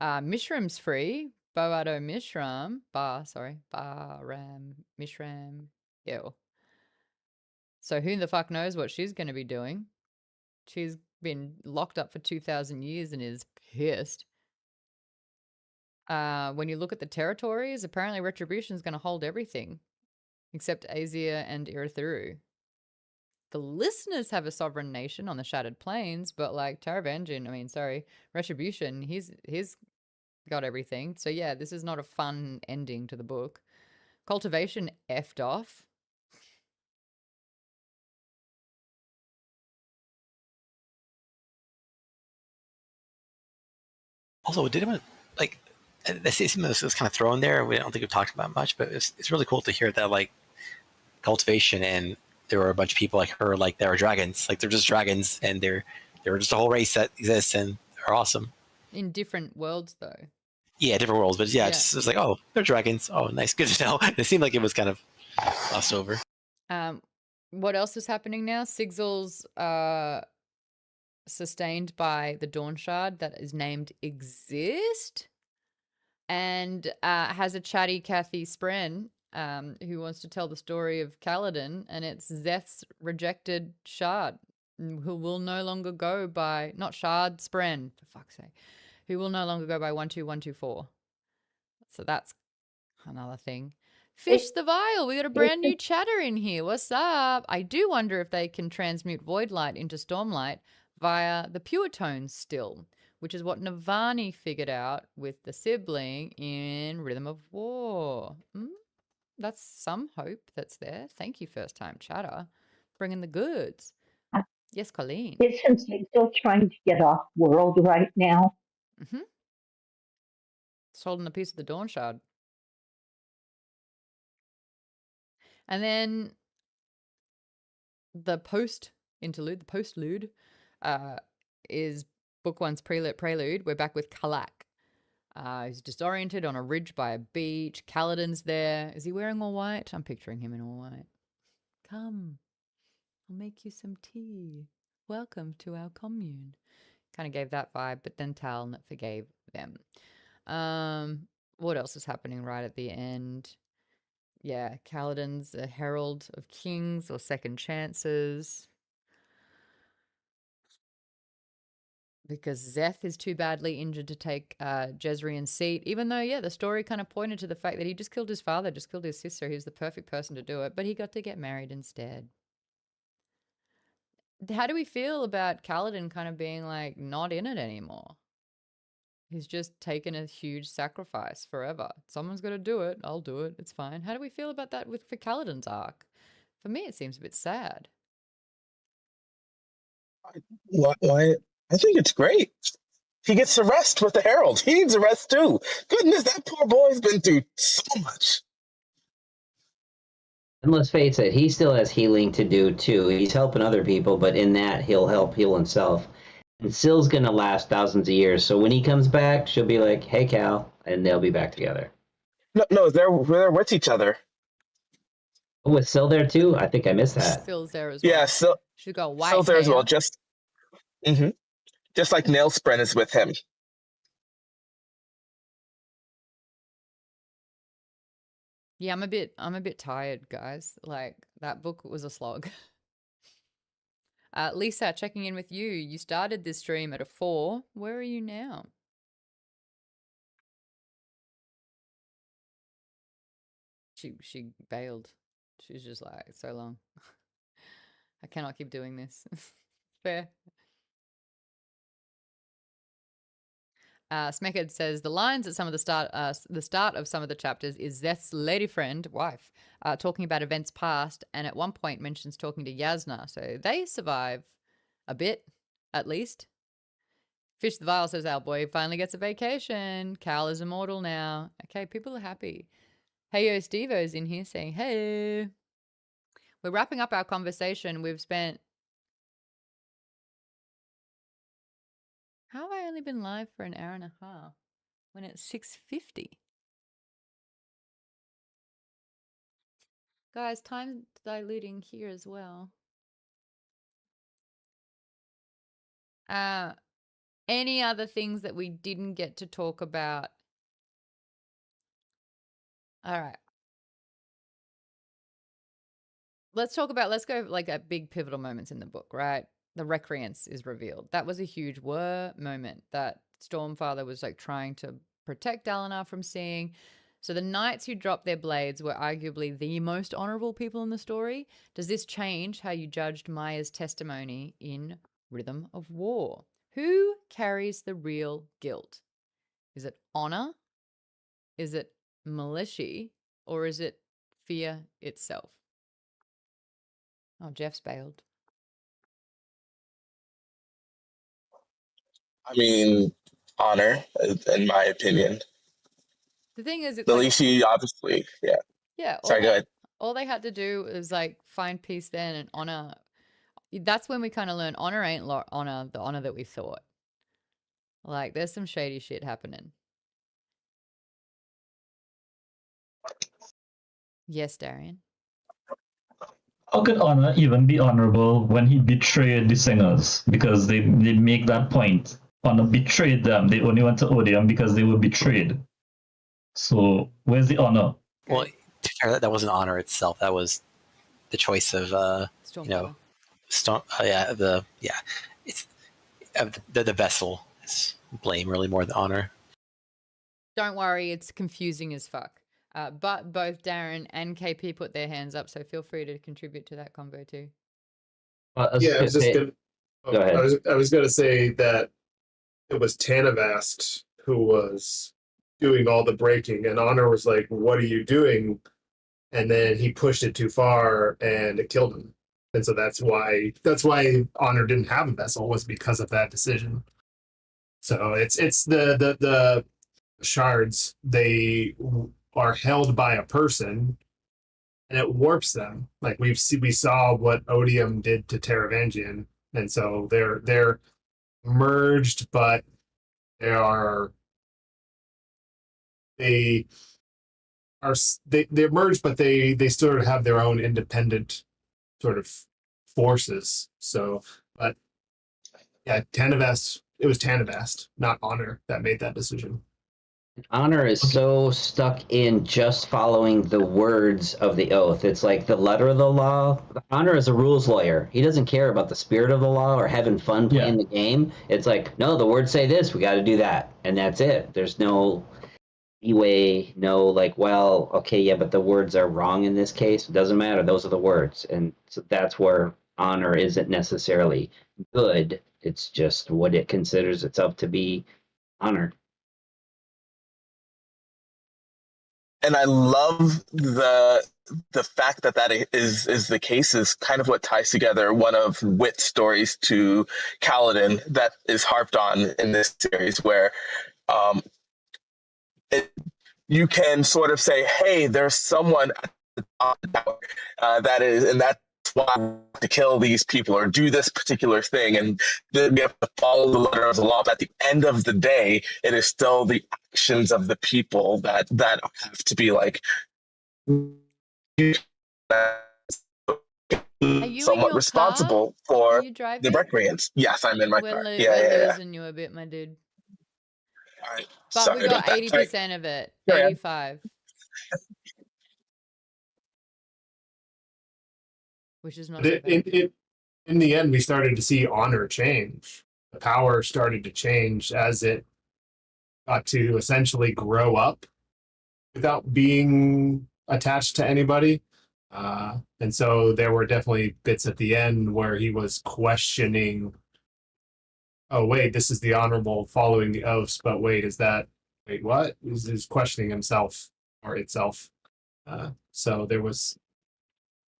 Mishram's free. Boado Mishram. Bahram Mishram. Ew. So who the fuck knows what she's going to be doing? She's been locked up for 2,000 years and is pissed. When you look at the territories, apparently Retribution is going to hold everything except Azir and Irithyru. The listeners have a sovereign nation on the Shattered Plains, but like Retribution, he's got everything. So yeah, this is not a fun ending to the book. Cultivation effed off. Also, did anyone like? This was kind of thrown there. I don't think we've talked about much, but it's really cool to hear that like cultivation, and there were a bunch of people like her, like there are dragons, like they're just dragons, and they're just a whole race that exists and are awesome. In different worlds, though. Yeah, different worlds, but yeah. It's like, oh, they're dragons. Oh, nice, good to know. It seemed like it was kind of glossed over. What else is happening now? Sigil's sustained by the Dawn Shard that is named Exist, and has a chatty Kathy Spren who wants to tell the story of Kaladin, and it's Szeth's rejected shard, who will no longer go by, not Shard, Spren, for fuck's sake, who will no longer go by 12124. So that's another thing. Fish the Vial, we got a brand new chatter in here. What's up? I do wonder if they can transmute Void Light into Stormlight via the Pure Tones still, which is what Navani figured out with the sibling in Rhythm of War. That's some hope that's there. Thank you, first time chatter. Bringing the goods. Yes, Colleen. Isn't he still trying to get off world right now? Mm-hmm. It's holding a piece of the Dawn Shard. And then the post-interlude, the postlude, is book one's prelude. We're back with Kalak. He's disoriented on a ridge by a beach. Kaladin's there. Is he wearing all white? I'm picturing him in all white. Come, I'll make you some tea. Welcome to our commune. Kind of gave that vibe, but then Taln forgave them. What else is happening right at the end? Yeah, Kaladin's a herald of kings or second chances. Because Szeth is too badly injured to take Jezrien's seat, even though, yeah, the story kind of pointed to the fact that he just killed his father, just killed his sister. He was the perfect person to do it, but he got to get married instead. How do we feel about Kaladin kind of being like not in it anymore? He's just taken a huge sacrifice forever. Someone's got to do it. I'll do it. It's fine. How do we feel about that for Kaladin's arc? For me, it seems a bit sad. Why? I think it's great. He gets to rest with the Herald. He needs a rest too. Goodness, that poor boy's been through so much. And let's face it, he still has healing to do too. He's helping other people, but in that, he'll help heal himself. And Syl's going to last thousands of years. So when he comes back, she'll be like, hey, Cal, and they'll be back together. No, they're with each other. Oh, was Syl there too? I think I missed that. Syl's there as well. Yeah, Syl. She's got white Syl's there hair. as well. Just like Nailspren is with him. Yeah, I'm a bit tired, guys. Like, that book was a slog. Lisa, checking in with you. You started this stream at a 4. Where are you now? She bailed. She was just like, so long. I cannot keep doing this. Fair. Smeckard says the lines at some of the start of some of the chapters is Zeth's lady friend, wife, talking about events past, and at one point mentions talking to Yasna. So they survive a bit, at least. Fish the Vial says our boy finally gets a vacation. Cal is immortal now. Okay, people are happy. Hey yo, Steve-O's in here saying hey. We're wrapping up our conversation. We've spent. How have I only been live for an hour and a half when it's 6:50? Guys, time diluting here as well. Any other things that we didn't get to talk about? All right. Let's go like at big pivotal moments in the book, right? The Recreance is revealed. That was a huge moment that Stormfather was like trying to protect Dalinar from seeing. So the knights who dropped their blades were arguably the most honorable people in the story. Does this change how you judged Maya's testimony in Rhythm of War? Who carries the real guilt? Is it honor? Is it militia? Or is it fear itself? Oh, Jeff's bailed. I mean, honor, in my opinion. The thing is, it's Militia, obviously, yeah. Yeah. Sorry, go ahead. All they had to do was like find peace then and honor. That's when we kind of learn honor ain't honor, the honor that we thought. Like, there's some shady shit happening. Yes, Darian. How could honor even be honorable when he betrayed the singers? Because they make that point. Honor betrayed them. They only went to Odium because they were betrayed. So where's the honor? Well, to be fair, that wasn't honor itself. That was the choice of it's the vessel. It's blame really more than honor. Don't worry, it's confusing as fuck. But both Darren and KP put their hands up, so feel free to contribute to that convo too. I was just gonna. Go ahead. I was going to say that it was Tanavast who was doing all the breaking, and Honor was like, "What are you doing?" And then he pushed it too far, and it killed him. And so that's why Honor didn't have a vessel, was because of that decision. So it's the shards. They are held by a person, and it warps them. Like we saw what Odium did to Taravangian, and so they're merged, but they're merged, but they sort of have their own independent sort of forces. So, but yeah, Tanavast. It was Tanavast, not Honor, that made that decision. Honor is so stuck in just following the words of the oath. It's like the letter of the law. Honor is a rules lawyer. He doesn't care about the spirit of the law or having fun playing the game. It's like, no, the words say this, we got to do that. And that's it. There's no leeway, no like, well, okay, yeah, but the words are wrong in this case. It doesn't matter. Those are the words. And so that's where honor isn't necessarily good. It's just what it considers itself to be honor. And I love the fact that is the case is kind of what ties together one of Wit's stories to Kaladin that is harped on in this series, where you can sort of say, hey, there's someone at the top of the tower that is, and that's why we have to kill these people or do this particular thing, and then we have to follow the letter of the law. But at the end of the day, it is still the actions of the people that have to be like somewhat responsible for the recreants. Yes, I'm in my car. We're losing you a bit, my dude. All right. But Sorry we got about 80% of it. Sorry. 85. Which is not so bad. in the end, we started to see honor change. The power started to change as it got to essentially grow up without being attached to anybody. And so there were definitely bits at the end where he was questioning, oh, wait, this is the honorable following the oaths, but wait, what? He's questioning himself or itself. So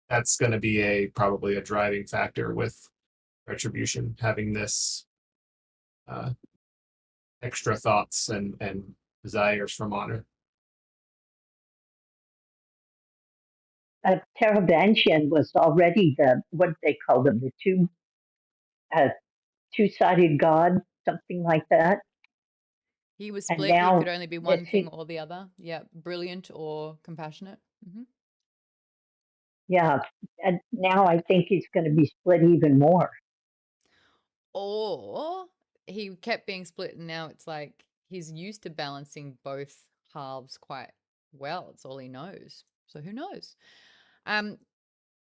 that's going to be probably a driving factor with Retribution, having this extra thoughts and desires from honor. Teravantian was already what they call them, the two-sided god, something like that. He was split. He could only be one thing or the other. Yeah, brilliant or compassionate. Mm-hmm. Yeah, and now I think he's going to be split even more. Or he kept being split, and now it's like he's used to balancing both halves quite well. It's all he knows. So who knows?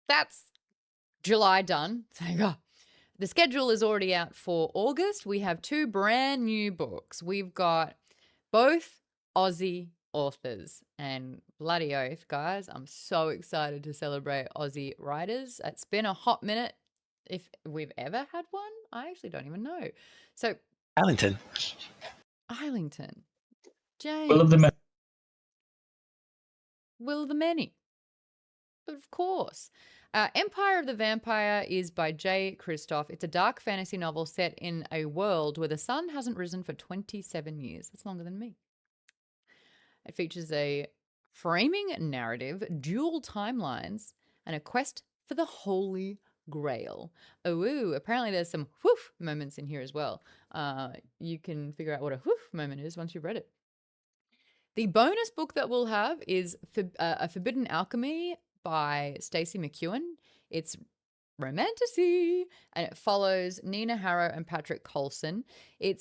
That's July done. Thank God. The schedule is already out for August. We have 2 brand new books. We've got both Aussie authors, and bloody oath, guys, I'm so excited to celebrate Aussie writers. It's been a hot minute if we've ever had one. I actually don't even know. So Islington. James. Will of the Many. Of course. Empire of the Vampire is by Jay Kristoff. It's a dark fantasy novel set in a world where the sun hasn't risen for 27 years. That's longer than me. It features a framing narrative, dual timelines, and a quest for the Holy Grail. Oh, apparently there's some whoof moments in here as well. You can figure out what a whoof moment is once you've read it. The bonus book that we'll have is A Forbidden Alchemy by Stacey McEwen. It's romantasy, and it follows Nina Harrow and Patrick Colson.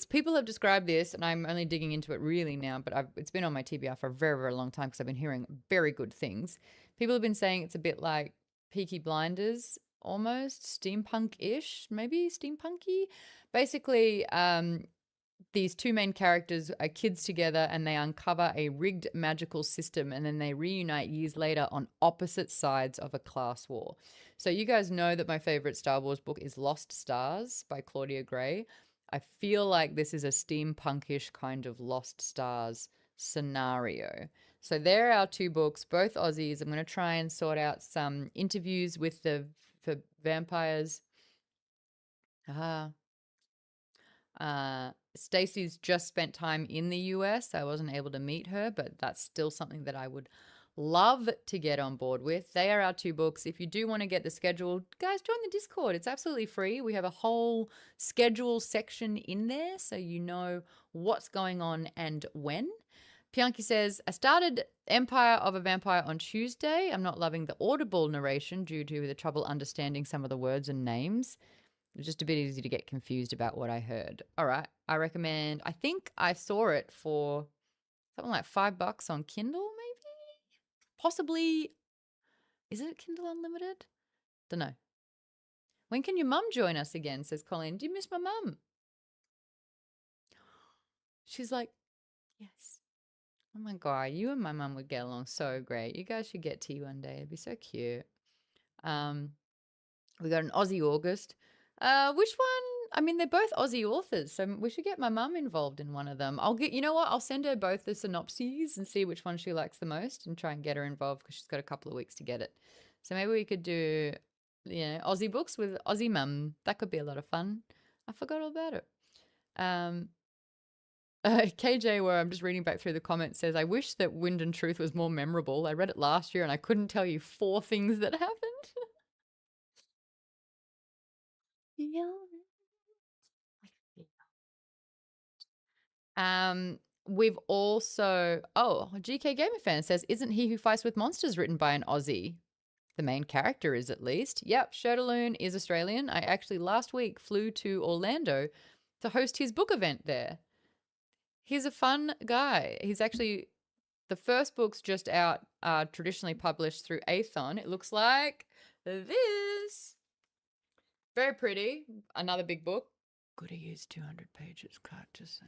People have described this, and I'm only digging into it really now, but it's been on my TBR for a very, very long time because I've been hearing very good things. People have been saying it's a bit like Peaky Blinders, almost steampunk-ish, maybe steampunky. Basically, these 2 main characters are kids together, and they uncover a rigged magical system, and then they reunite years later on opposite sides of a class war. So you guys know that my favorite Star Wars book is Lost Stars by Claudia Gray. I feel like this is a steampunkish kind of Lost Stars scenario. So there are our 2 books, both Aussies. I'm going to try and sort out some interviews with for vampires. Stacey's just spent time in the US. I wasn't able to meet her, but that's still something that I would love to get on board with. They are our 2 books. If you do want to get the schedule, guys, join the Discord. It's absolutely free. We have a whole schedule section in there so you know what's going on and when. Pianki says, I started Empire of a Vampire on Tuesday. I'm not loving the audible narration due to the trouble understanding some of the words and names. It was just a bit easy to get confused about what I heard. All right. I recommend, I think I saw it for something like $5 on Kindle, maybe? Possibly. Is it Kindle Unlimited? Don't know. When can your mum join us again, says Colleen. Do you miss my mum? She's like, yes. Oh my God, you and my mum would get along so great. You guys should get tea one day. It'd be so cute. We got an Aussie August. Which one? I mean, they're both Aussie authors, so we should get my mum involved in one of them. You know what? I'll send her both the synopses and see which one she likes the most and try and get her involved because she's got a couple of weeks to get it. So maybe we could do, Aussie books with Aussie mum. That could be a lot of fun. I forgot all about it. KJ, where I'm just reading back through the comments, says, I wish that Wind and Truth was more memorable. I read it last year and I couldn't tell you 4 things that happened. We've also, GK Gamer Fan says, isn't He Who Fights with Monsters written by an Aussie? The main character is, at least. Yep, Sherdaloon is Australian. I actually last week flew to Orlando to host his book event there. He's a fun guy. He's actually, the first book's just out, traditionally published through Athon. It looks like this. Very pretty. Another big book. Good to use 200 pages, can't just say.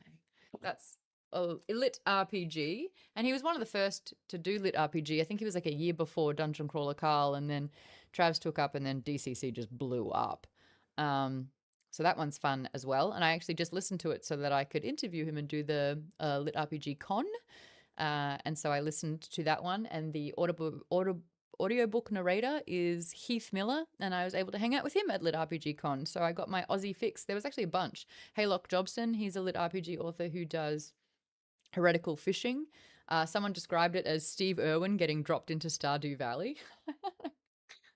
That's a lit RPG. And he was one of the first to do lit RPG. I think he was like a year before Dungeon Crawler Carl, and then Travs took up, and then DCC just blew up. So that one's fun as well. And I actually just listened to it so that I could interview him and do the lit RPG con. And so I listened to that one, and the audiobook narrator is Heath Miller, and I was able to hang out with him at Lit RPG Con. So I got my Aussie fix. There was actually a bunch. Haylock Jobson, he's a Lit RPG author who does heretical fishing. Someone described it as Steve Irwin getting dropped into Stardew Valley.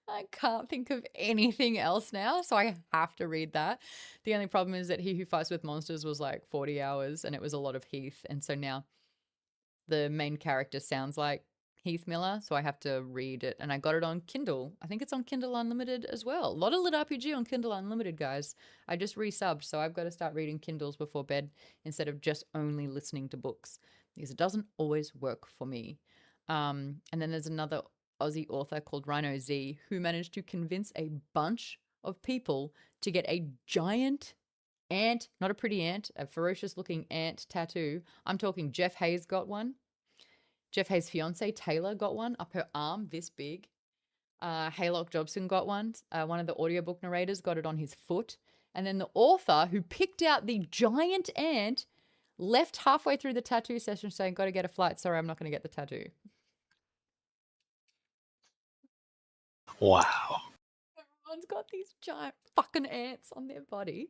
I can't think of anything else now, so I have to read that. The only problem is that He Who Fights with Monsters was like 40 hours, and it was a lot of Heath, and so now the main character sounds like Heath Miller, so I have to read it, and I got it on Kindle. I think it's on Kindle Unlimited as well. A lot of Lit RPG on Kindle Unlimited, guys. I just resubbed, so I've got to start reading Kindles before bed instead of just only listening to books, because it doesn't always work for me. And then there's another Aussie author called Rhino Z who managed to convince a bunch of people to get a giant ant, not a pretty ant, a ferocious looking ant tattoo. I'm talking Jeff Hayes got one. Jeff Hayes' fiance Taylor got one up her arm this big. Haylock Jobson got one. One of the audiobook narrators got it on his foot. And then the author who picked out the giant ant left halfway through the tattoo session saying, "Got to get a flight. Sorry, I'm not going to get the tattoo." Wow. Everyone's got these giant fucking ants on their body.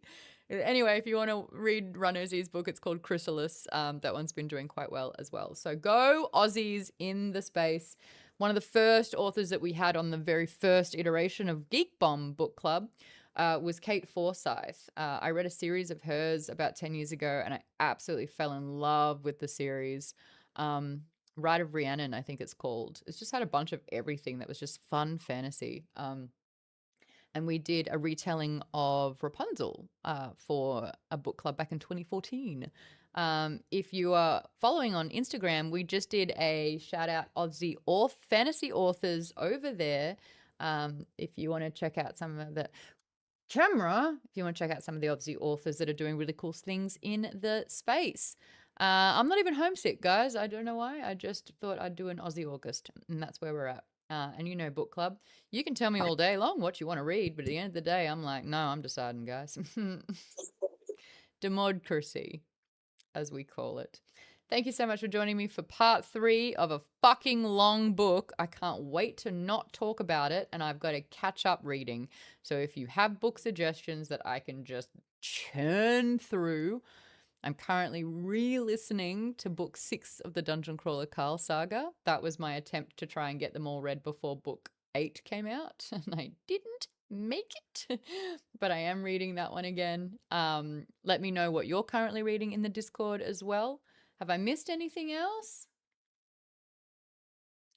Anyway, if you want to read Ranosi's book, it's called Chrysalis. That one's been doing quite well as well. So go Aussies in the space. One of the first authors that we had on the very first iteration of Geek Bomb Book Club was Kate Forsyth. I read a series of hers about 10 years ago, and I absolutely fell in love with the series. Ride of Rhiannon, I think it's called. It's just had a bunch of everything that was just fun fantasy. And we did a retelling of Rapunzel for a book club back in 2014. If you are following on Instagram, we just did a shout out Aussie fantasy authors over there. If you want to check out some of the if you want to check out some of the Aussie authors that are doing really cool things in the space. I'm not even homesick, guys. I don't know why. I just thought I'd do an Aussie August, and that's where we're at. And you know, book club, you can tell me all day long what you want to read, but at the end of the day, I'm like, no, I'm deciding, guys. Democracy, as we call it. Thank you so much for joining me for part 3 of a fucking long book. I can't wait to not talk about it, and I've got to catch up reading. So if you have book suggestions that I can just churn through, I'm currently re-listening to book 6 of the Dungeon Crawler Carl saga. That was my attempt to try and get them all read before book 8 came out, and I didn't make it, but I am reading that one again. Let me know what you're currently reading in the Discord as well. Have I missed anything else?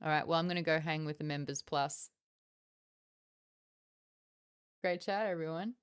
All right, well, I'm going to go hang with the Members Plus. Great chat, everyone.